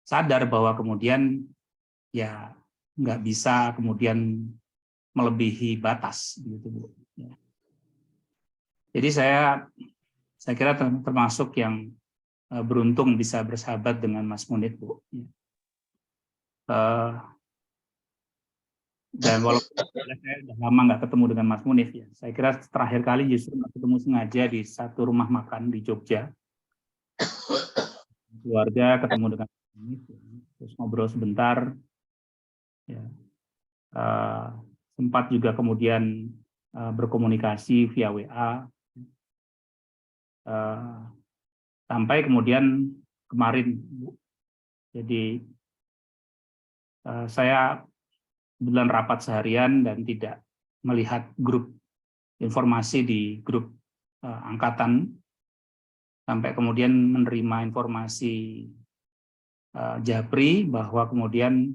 sadar bahwa kemudian ya nggak bisa kemudian melebihi batas gitu, Bu. Ya. Jadi saya kira termasuk yang beruntung bisa bersahabat dengan Mas Munif, Bu. Ya. Dan walaupun saya sudah lama nggak ketemu dengan Mas Munif, ya, saya kira terakhir kali justru ketemu sengaja di satu rumah makan di Jogja. Keluarga ketemu dengan Mas Munif, ya, terus ngobrol sebentar. Ya. Sempat juga kemudian berkomunikasi via WA. Sampai kemudian kemarin, Bu. Jadi saya kebetulan rapat seharian dan tidak melihat grup informasi di grup angkatan, sampai kemudian menerima informasi Japri bahwa kemudian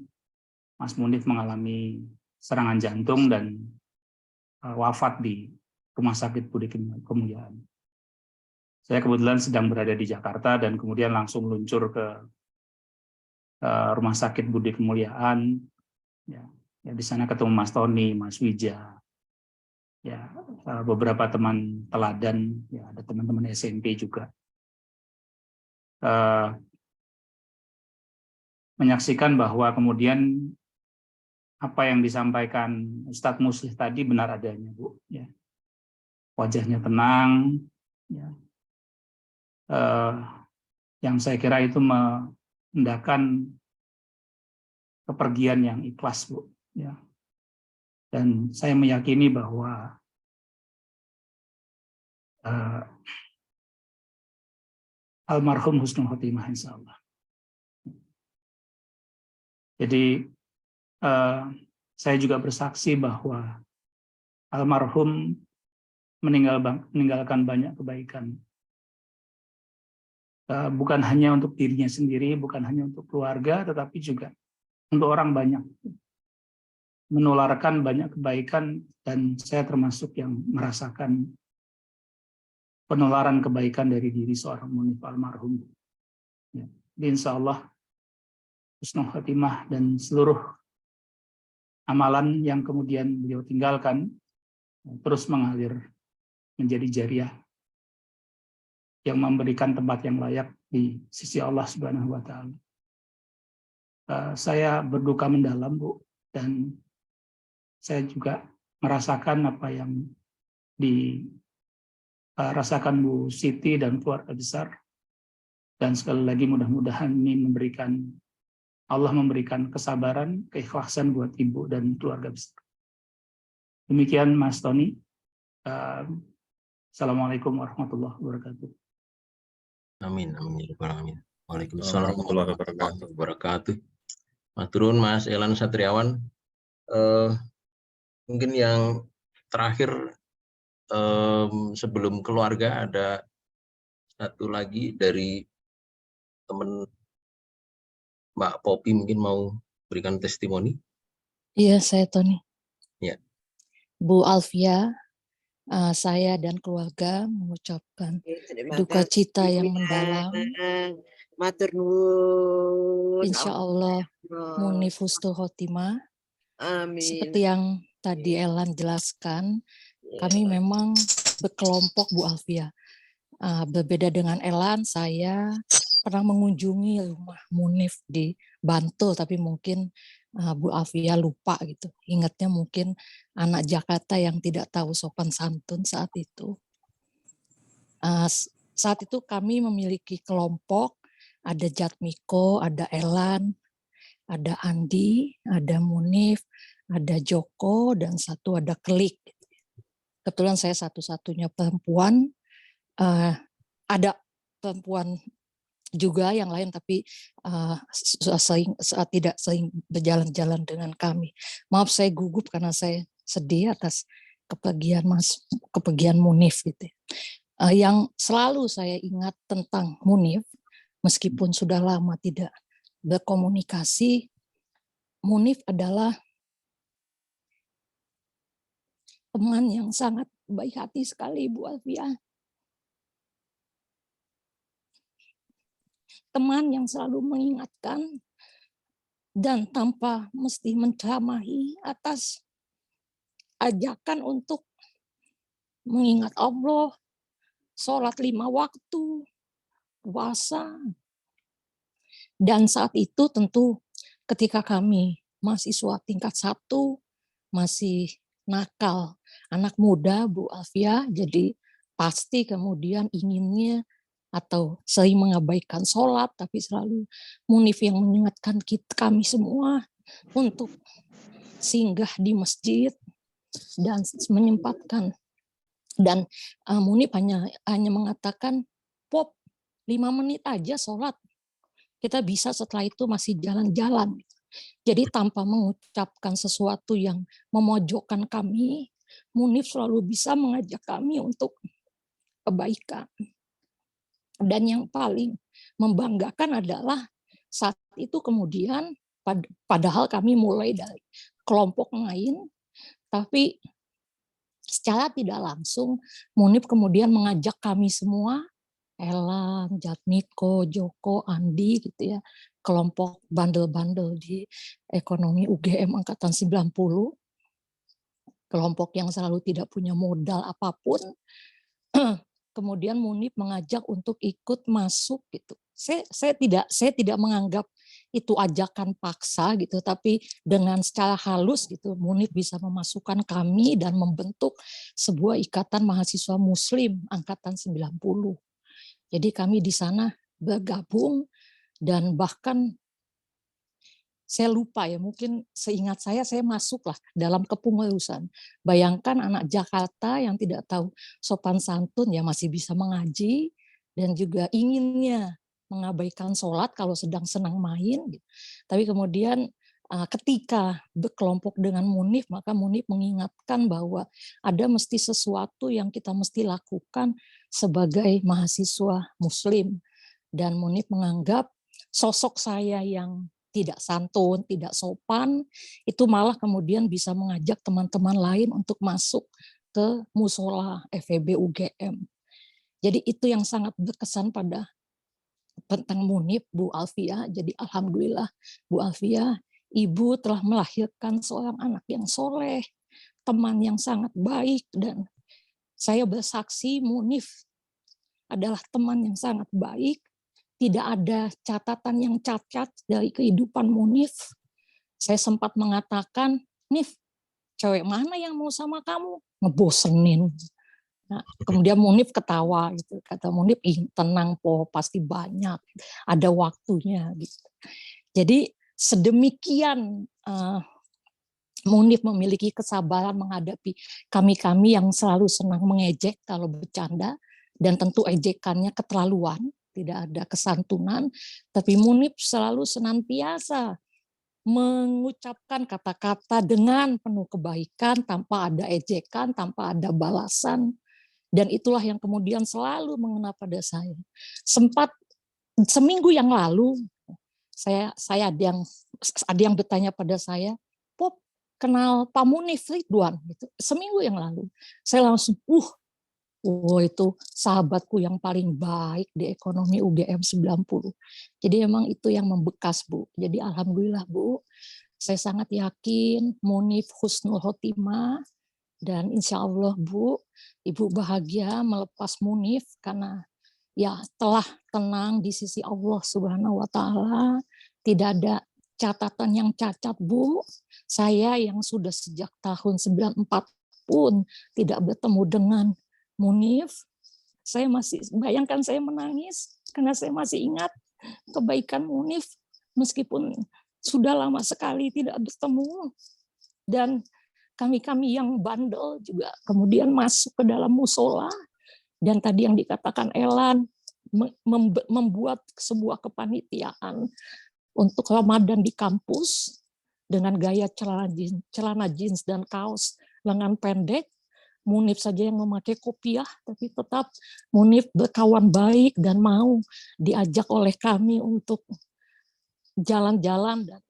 Mas Munif mengalami serangan jantung dan wafat di Rumah Sakit Budi Kemuliaan. Saya kebetulan sedang berada di Jakarta dan kemudian langsung meluncur ke Rumah Sakit Budi Kemuliaan. Ya, di sana ketemu Mas Tony, Mas Wija, ya, beberapa teman teladan, ya, ada teman-teman SMP juga. Menyaksikan bahwa kemudian apa yang disampaikan Ustadz Muslih tadi benar adanya, Bu. Ya. Wajahnya tenang, ya. Yang saya kira itu menandakan kepergian yang ikhlas, Bu. Ya. Dan saya meyakini bahwa almarhum husnul khotimah insyaallah. Jadi saya juga bersaksi bahwa almarhum meninggalkan banyak kebaikan. Bukan hanya untuk dirinya sendiri, bukan hanya untuk keluarga, tetapi juga untuk orang banyak. Menularkan banyak kebaikan, dan saya termasuk yang merasakan penularan kebaikan dari diri seorang Munif almarhum. Ya. Insya Allah husnul khotimah dan seluruh amalan yang kemudian beliau tinggalkan terus mengalir menjadi jariah yang memberikan tempat yang layak di sisi Allah Subhanahu wa Ta'ala. Saya berduka mendalam, Bu, dan saya juga merasakan apa yang dirasakan Bu Siti dan keluarga besar. Dan sekali lagi mudah-mudahan ini Allah memberikan kesabaran, keikhlasan buat Ibu dan keluarga besar. Demikian Mas Tony. Assalamualaikum warahmatullahi wabarakatuh. Amin, amin, amin. Waalaikumsalam warahmatullahi wabarakatuh. Maturun Mas Elan Satriawan. Mungkin yang terakhir sebelum keluarga ada satu lagi dari teman Mbak Popi, mungkin mau berikan testimoni. Iya, saya Tony. Ya. Bu Alfia, saya dan keluarga mengucapkan duka cita yang mendalam. Matur nuwun. Insya Allah Munif husnul khotimah. Amin. Seperti yang tadi Elan jelaskan, kami memang berkelompok Bu Alfia. Berbeda dengan Elan, saya pernah mengunjungi rumah Munif di Bantul, tapi mungkin Bu Alfia lupa gitu. Ingatnya mungkin anak Jakarta yang tidak tahu sopan santun saat itu. Saat itu kami memiliki kelompok, ada Jatmiko, ada Elan, ada Andi, ada Munif, ada Joko, dan satu ada Klik. Kebetulan saya satu-satunya perempuan, ada perempuan juga yang lain, tapi tidak sering berjalan-jalan dengan kami. Maaf saya gugup karena saya sedih atas kepergian Munif gitu. Yang selalu saya ingat tentang Munif, meskipun sudah lama tidak berkomunikasi, Munif adalah teman yang sangat baik hati sekali, Bu Alfia. Teman yang selalu mengingatkan dan tanpa mesti menceramahi atas ajakan untuk mengingat Allah, sholat 5 waktu, puasa. Dan saat itu tentu ketika kami mahasiswa tingkat 1 masih nakal, anak muda Bu Alfia, jadi pasti kemudian inginnya atau sering mengabaikan sholat, tapi selalu Munif yang mengingatkan kami semua untuk singgah di masjid dan menyempatkan. Dan Munif hanya mengatakan, Pop, 5 menit aja sholat. Kita bisa setelah itu masih jalan-jalan. Jadi tanpa mengucapkan sesuatu yang memojokkan kami, Munif selalu bisa mengajak kami untuk kebaikan. Dan yang paling membanggakan adalah saat itu kemudian, padahal kami mulai dari kelompok lain, tapi secara tidak langsung Munif kemudian mengajak kami semua, Elan, Jatmiko, Joko, Andi gitu ya, kelompok bandel-bandel di ekonomi UGM angkatan 90, kelompok yang selalu tidak punya modal apapun. Kemudian Munif mengajak untuk ikut masuk gitu. Saya tidak menganggap itu ajakan paksa gitu, tapi dengan secara halus gitu Munif bisa memasukkan kami dan membentuk sebuah ikatan mahasiswa Muslim angkatan 90. Jadi kami di sana bergabung dan bahkan saya lupa ya, mungkin seingat saya masuklah dalam kepengurusan. Bayangkan anak Jakarta yang tidak tahu sopan santun ya masih bisa mengaji dan juga inginnya mengabaikan sholat kalau sedang senang main. Gitu. Tapi kemudian ketika berkelompok dengan Munif, maka Munif mengingatkan bahwa ada mesti sesuatu yang kita mesti lakukan sebagai mahasiswa Muslim. Dan Munif menganggap sosok saya yang tidak santun, tidak sopan, itu malah kemudian bisa mengajak teman-teman lain untuk masuk ke musola FEB UGM. Jadi itu yang sangat berkesan pada tentang Munif, Bu Alfia. Jadi alhamdulillah Bu Alfia, Ibu telah melahirkan seorang anak yang soleh, teman yang sangat baik, dan saya bersaksi Munif adalah teman yang sangat baik. Tidak ada catatan yang cacat dari kehidupan Munif. Saya sempat mengatakan, Nif, cewek mana yang mau sama kamu? Ngebosenin. Nah, kemudian Munif ketawa gitu. Kata Munif, tenang po, pasti banyak. Ada waktunya gitu. Jadi sedemikian Munif memiliki kesabaran menghadapi kami-kami yang selalu senang mengejek kalau bercanda, dan tentu ejekannya keterlaluan. Tidak ada kesantunan, tapi Munif selalu senantiasa mengucapkan kata-kata dengan penuh kebaikan, tanpa ada ejekan, tanpa ada balasan. Dan itulah yang kemudian selalu mengena pada saya. Sempat seminggu yang lalu, saya ada yang bertanya pada saya, Pop, kenal Pak Munif Ridwan? Gitu. Seminggu yang lalu. Saya langsung, itu sahabatku yang paling baik di ekonomi UGM 90. Jadi memang itu yang membekas, Bu. Jadi alhamdulillah, Bu, saya sangat yakin Munif husnul khotimah, dan insya Allah, Bu, Ibu bahagia melepas Munif karena ya telah tenang di sisi Allah Subhanahu wa Ta'ala. Tidak ada catatan yang cacat, Bu. Saya yang sudah sejak tahun 94 pun tidak bertemu dengan Munif, saya masih bayangkan saya menangis karena saya masih ingat kebaikan Munif meskipun sudah lama sekali tidak bertemu. Dan kami-kami yang bandel juga kemudian masuk ke dalam musola, dan tadi yang dikatakan Elan membuat sebuah kepanitiaan untuk Ramadan di kampus dengan gaya celana jeans dan kaos lengan pendek. Munif saja yang memakai kopiah, tapi tetap Munif berkawan baik dan mau diajak oleh kami untuk jalan-jalan dan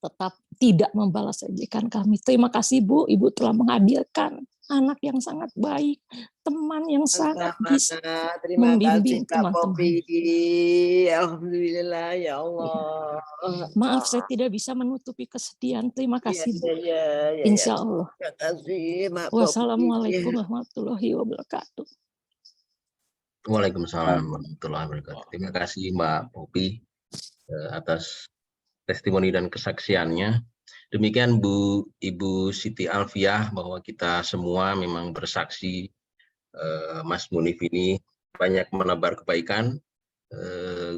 tetap tidak membalas ejekan kami. Terima kasih, Bu. Ibu telah menghadirkan anak yang sangat baik, teman yang sangat bisa membimbing teman-teman. Alhamdulillah, ya Allah. Maaf, saya tidak bisa menutupi kesedihan. Terima kasih, Bu. Insya Allah. Terima kasih, Mak Popi. Wassalamualaikum warahmatullahi wabarakatuh. Waalaikumsalam warahmatullahi wabarakatuh. Terima kasih Mbak Popi atas testimoni dan kesaksiannya. Demikian Ibu Siti Alfiah, bahwa kita semua memang bersaksi Mas Munif ini banyak menebar kebaikan.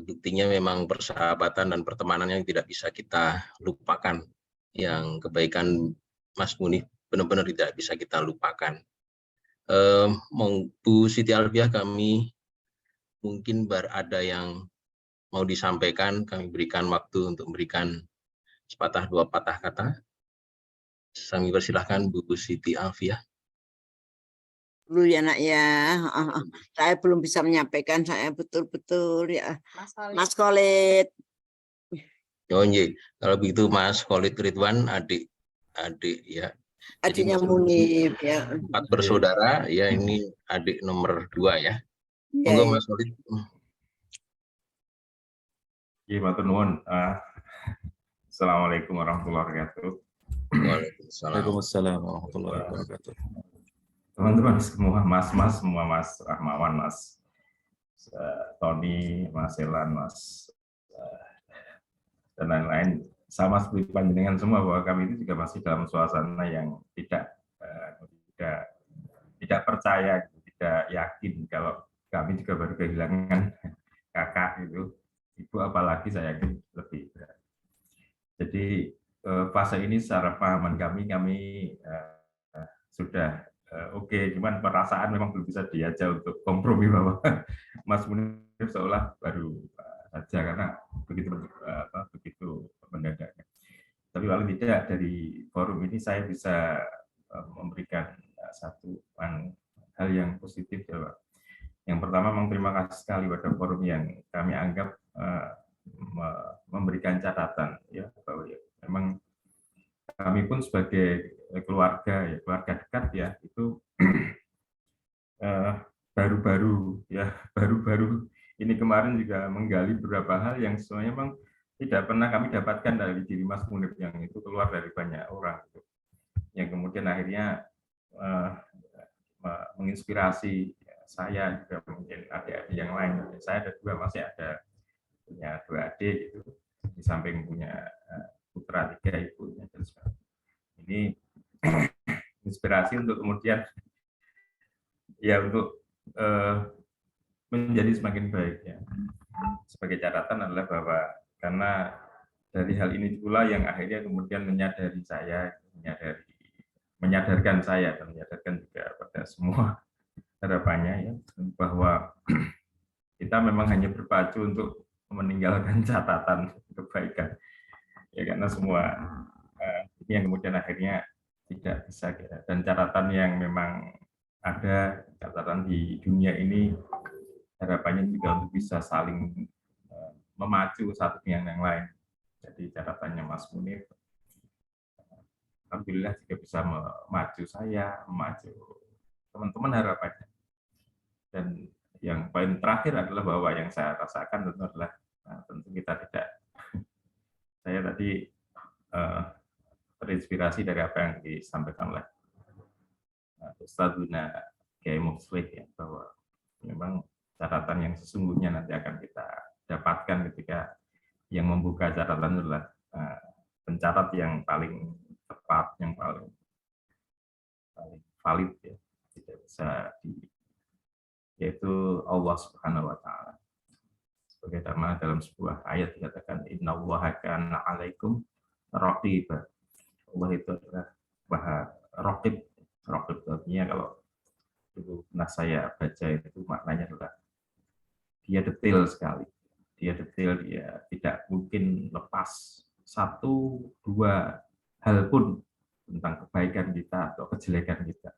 Buktinya memang persahabatan dan pertemanan yang tidak bisa kita lupakan. Yang kebaikan Mas Munif benar-benar tidak bisa kita lupakan. Bu Siti Alfiah, kami mungkin ada yang mau disampaikan, kami berikan waktu untuk memberikan sepatah dua patah kata. Kami persilahkan Bu Siti Alfiah. Dulu ya nak ya, saya belum bisa menyampaikan, saya betul-betul ya. Mas Khalid. Oh iya, kalau begitu Mas Khalid Ridwan, adik ya. Adiknya Munif ya. 4 bersaudara, ya ini adik nomor 2 ya. Monggo Mas Khalid. Iya, matur nuwun. Assalamualaikum warahmatullahi wabarakatuh. Waalaikumsalam warahmatullahi wabarakatuh. Teman-teman semua, mas-mas semua, Mas Rahmawan, Mas Tony, Mas Elan, Mas dan lain-lain, sama seperti panjenengan semua, bahwa kami itu juga masih dalam suasana yang tidak percaya, tidak yakin kalau kami juga baru kehilangan kakak itu, ibu apalagi saya yakin lebih berat. Jadi fase ini secara pahaman kami sudah oke, cuman perasaan memang belum bisa diajak untuk kompromi bahwa Mas Munif seolah baru saja karena begitu mendadaknya. Tapi paling tidak dari forum ini saya bisa memberikan satu hal yang positif ya Pak. Yang pertama memang terima kasih sekali pada forum yang kami anggap memberikan catatan ya bahwa ya, memang kami pun sebagai keluarga dekat ya itu baru-baru ini kemarin juga menggali beberapa hal yang sebenarnya memang tidak pernah kami dapatkan dari diri Mas Munif yang itu keluar dari banyak orang gitu. Yang kemudian akhirnya menginspirasi saya juga mungkin adik-adik yang lain. Saya ada punya dua adik gitu, di samping punya putra 3 ibunya dan sebagainya. Ini inspirasi untuk kemudian ya untuk menjadi semakin baik ya. Sebagai catatan adalah bahwa karena dari hal ini pula yang akhirnya kemudian menyadarkan saya dan menyadarkan juga pada semua harapannya ya bahwa kita memang hanya berpacu untuk meninggalkan catatan kebaikan ya karena semua ini yang kemudian akhirnya tidak bisa ya. Dan catatan yang memang ada catatan di dunia ini harapannya juga untuk bisa saling memacu satu dengan yang lain. Jadi catatannya Mas Munif alhamdulillah juga bisa memacu saya, memacu teman-teman harapannya. Dan yang poin terakhir adalah bahwa yang saya rasakan tentu adalah tentu kita tidak saya tadi terinspirasi dari apa yang disampaikan oleh Ustadzuna Kiai Muflih ya bahwa memang catatan yang sesungguhnya nanti akan kita dapatkan ketika yang membuka catatan adalah pencatat yang paling tepat, yang paling valid ya, tidak bisa yaitu Allah Subhanahu wa taala. Sebagaimana dalam sebuah ayat dikatakan innallaha kana 'alaikum raqiba. Allah itu adalah raqib. Raqib artinya kalau dulu pernah saya baca itu maknanya adalah dia detail sekali. Dia detail, dia tidak mungkin lepas 1-2 hal pun tentang kebaikan kita atau kejelekan kita.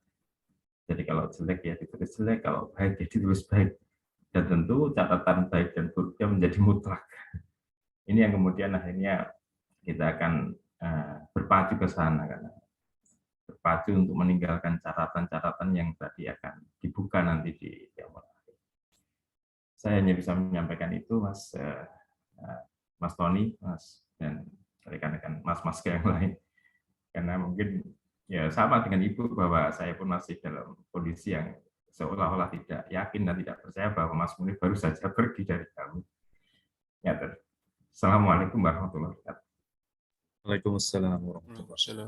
Jadi kalau jelek ya ditulis jelek, kalau baik ya ditulis baik. Dan tentu catatan baik dan buruknya menjadi mutlak. Ini yang kemudian akhirnya kita akan berpacu ke sana karena berpacu untuk meninggalkan catatan-catatan yang tadi akan dibuka nanti di kiamat. Saya hanya bisa menyampaikan itu, Mas Tony, Mas dan rekan-rekan Mas-Mas yang lain, karena mungkin ya sama dengan Ibu bahwa saya pun masih dalam kondisi yang seolah-olah tidak yakin dan tidak percaya bahwa Mas Munif baru saja pergi dari kami. Ya, Assalamualaikum warahmatullahi wabarakatuh. Waalaikumsalam warahmatullahi wabarakatuh.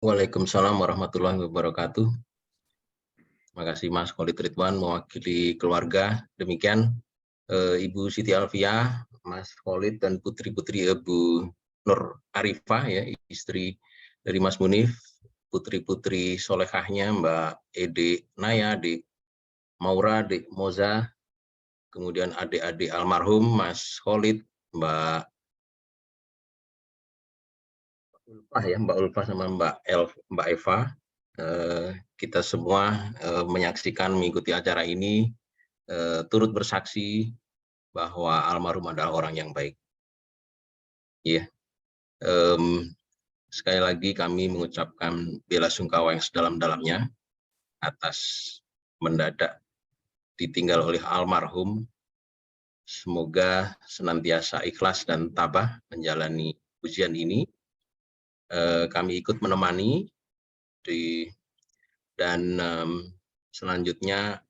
Waalaikumsalam warahmatullahi wabarakatuh. Terima kasih Mas Khalid Ridwan mewakili keluarga. Demikian Ibu Siti Alfiah, Mas Khalid dan putri-putri Ibu Nur Arifah ya, istri dari Mas Munif, putri-putri solehahnya Mbak Ede Naya, Dek Maura, Dek Moza, kemudian adik-adik almarhum Mas Khalid, Mbak Ulfah ya, Mbak Ulfah sama Mbak Eva. Kita semua menyaksikan, mengikuti acara ini, turut bersaksi bahwa almarhum adalah orang yang baik. Ya, sekali lagi kami mengucapkan bela sungkawa yang sedalam-dalamnya atas mendadak ditinggal oleh almarhum. Semoga senantiasa ikhlas dan tabah menjalani ujian ini. Kami ikut menemani dan selanjutnya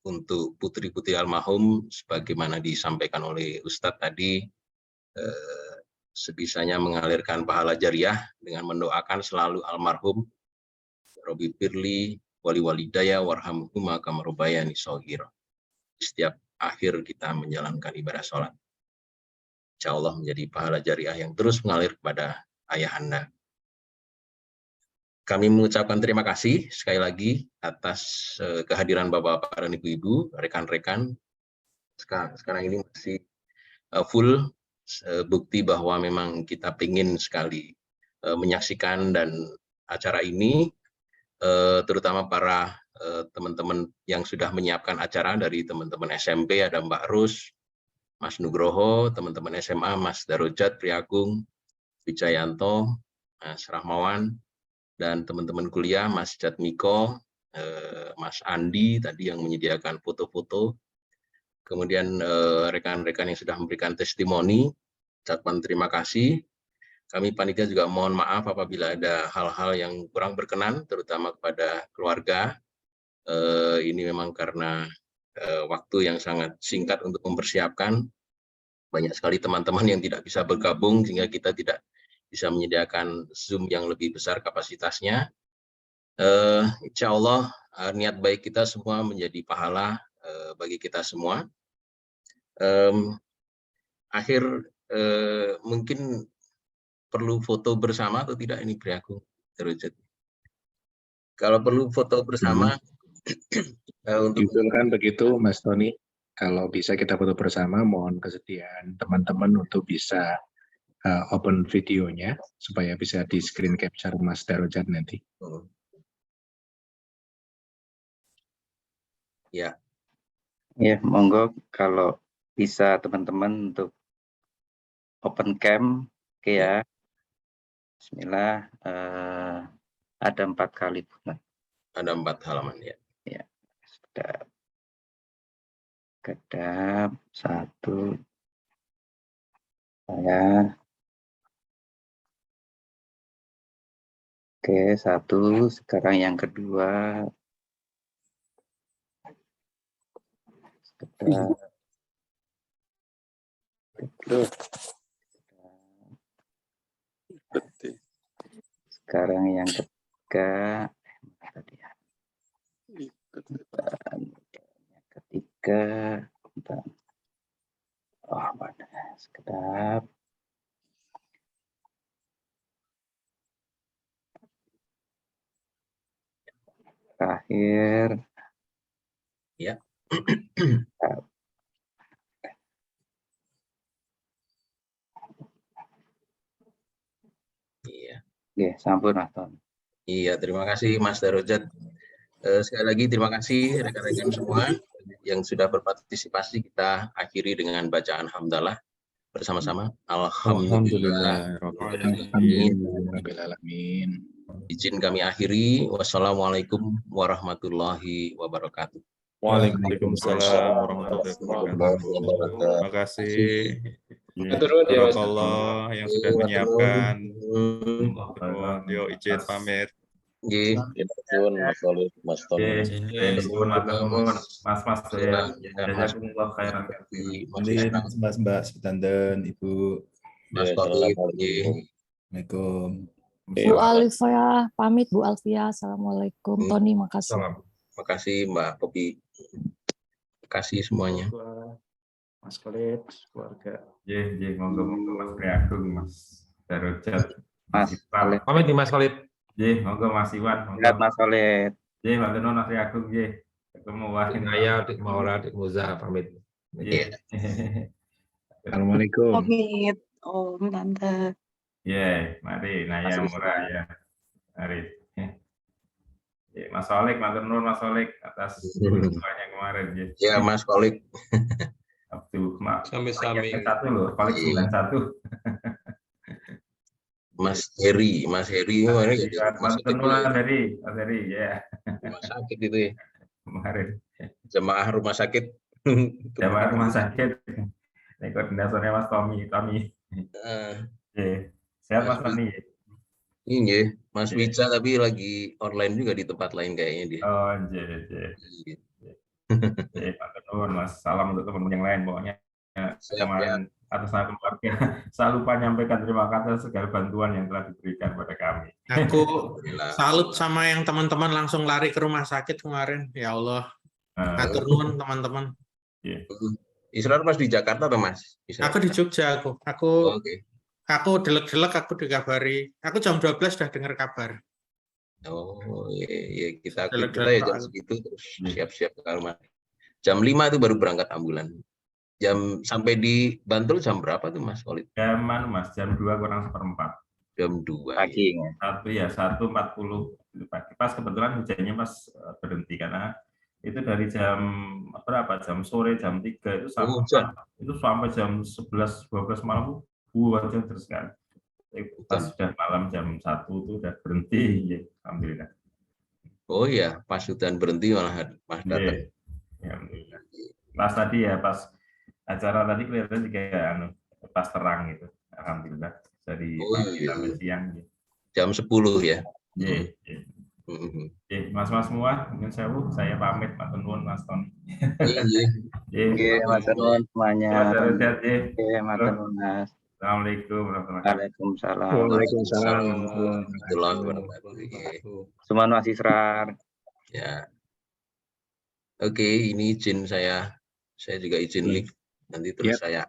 untuk putri-putri almarhum sebagaimana disampaikan oleh Ustadz tadi, sebisanya mengalirkan pahala jariah dengan mendoakan selalu almarhum Robi Firli wali walidaya warhamhuma kama rabbayani shaghira. Setiap akhir kita menjalankan ibadah sholat. insya Allah menjadi pahala jariah yang terus mengalir kepada ayahanda. Kami mengucapkan terima kasih sekali lagi atas kehadiran Bapak-Bapak dan Ibu-Ibu, rekan-rekan. Sekarang ini masih full, bukti bahwa memang kita ingin sekali menyaksikan dan acara ini, terutama para teman-teman yang sudah menyiapkan acara dari teman-teman SMP, ada Mbak Rus, Mas Nugroho, teman-teman SMA, Mas Darujat, Priagung, Wijayanto, Mas Rahmawan, dan teman-teman kuliah, Mas Jatmiko, Mas Andi tadi yang menyediakan foto-foto, kemudian rekan-rekan yang sudah memberikan testimoni, ucapan terima kasih. Kami panitia juga mohon maaf apabila ada hal-hal yang kurang berkenan, terutama kepada keluarga. Ini memang karena waktu yang sangat singkat untuk mempersiapkan. Banyak sekali teman-teman yang tidak bisa bergabung, sehingga kita tidak bisa menyediakan Zoom yang lebih besar kapasitasnya. Insya Allah niat baik kita semua menjadi pahala bagi kita semua. Mungkin perlu foto bersama atau tidak ini Priagung? Kalau perlu foto bersama, diusulkan begitu Mas Tony. Kalau bisa kita foto bersama, mohon kesediaan teman-teman untuk bisa open videonya supaya bisa di screen capture Mas Darujat nanti. Ya. Ya, monggo kalau bisa teman-teman untuk open cam, oke ya. Bismillah, ada 4 kali. Ada 4 halaman ya. Ya, kedap 1. Saya. Oke, 1. Sekarang yang kedua. Sekarang yang ketiga. Oh, mana? Sekedap. Terakhir. Ya. Iya. Oke, sampun Mas Ton. Iya, terima kasih Mas Darujat. Sekali lagi terima kasih rekan-rekan semua yang sudah berpartisipasi. Kita akhiri dengan bacaan hamdalah bersama-sama. Alhamdulillah. Alamin. Izin kami akhiri. Wassalamualaikum warahmatullahi wabarakatuh. Waalaikumsalam warahmatullahi wabarakatuh. Terima kasih. Barakallah yang sudah menyiapkan. Yo izin pamit. Nggih, nuwun Mas Khalid, Mas Tony. Mas jazakumullah khairan. Mbak Setanten, Ibu. Mas Khalid. Assalamualaikum. Bu Alfia pamit, Bu Alfia. Assalamualaikum. Tony, makasih. Makasih Mbak Popi. Kasih semuanya. Mas Khalid, keluarga. Monggo Mas Priagung, Mas Darujat. Mas Khalid. Pamit nih Mas Khalid. Monggo Mas Iwan. Lihat Mas Khalid. Matur nuwun Mas Priagung, ketemu wah. Saya Dik Maura, Dik Muza pamit. Assalamualaikum. Pamit, Om, Tante. Mari Naya Murah ya. Mari. Mas Solik, matur nuwun Mas Solik atas semuanya kemarin. Ya Mas Solik. Sami-sami. 1 loh, Solik 91. Mas Heri mana ya? Mas Heri ya. Rumah sakit itu ya. Kemarin. Jemaah rumah sakit. Jemaah rumah sakit. Ini koordinatornya Mas Tommy. Sehat Mas Tony. Iya, Mas Wija tapi lagi online juga di tempat lain kayaknya dia. Oh, Mas, salam untuk teman-teman yang lain pokoknya. Kemarin atas nama keluarga, saya lupa menyampaikan terima kasih segala bantuan yang telah diberikan kepada kami. Aku salut sama yang teman-teman langsung lari ke rumah sakit kemarin. Ya Allah, atur nuwun teman-teman. Israr pas di Jakarta atau Mas? Israr. Aku di Jogja, aku Oh, oke. aku delek-delek aku dikabari. Aku jam 12 sudah dengar kabar. Oh iya, kita Delek-delek ya kok jam aku. segitu terus siap-siap ke rumah. Jam 5 itu baru berangkat ambulan. Jam sampai di Bantul jam berapa tuh Mas Khalid? Jaman Mas, jam 2 kurang seperempat. Jam 2. Pagi. Ya. 1.40 pagi. Pas kebetulan hujannya pas berhenti karena itu dari jam berapa? Jam sore jam 3 itu sampai jam 11 12 malam hujan terus kan. Pas sudah malam jam 1 itu udah berhenti ya, alhamdulillah. Oh iya, pas hujan berhenti malah Mas datang. Ya, alhamdulillah. Pas tadi ya, pas acara tadi kelihatan juga pas terang gitu. Alhamdulillah dari pagi sampai siang. Gitu. Jam 10 ya. Mas-mas semua, mungkin saya pamit, matur nuwun Mas Tony. Matur nuwun semuanya. Matur nuwun Mas. Assalamualaikum warahmatullahi wabarakatuh. Waalaikumsalam warahmatullahi wabarakatuh. Semua masih Israr. Ya. Oke, ini izin saya juga izin live. Nanti terus saya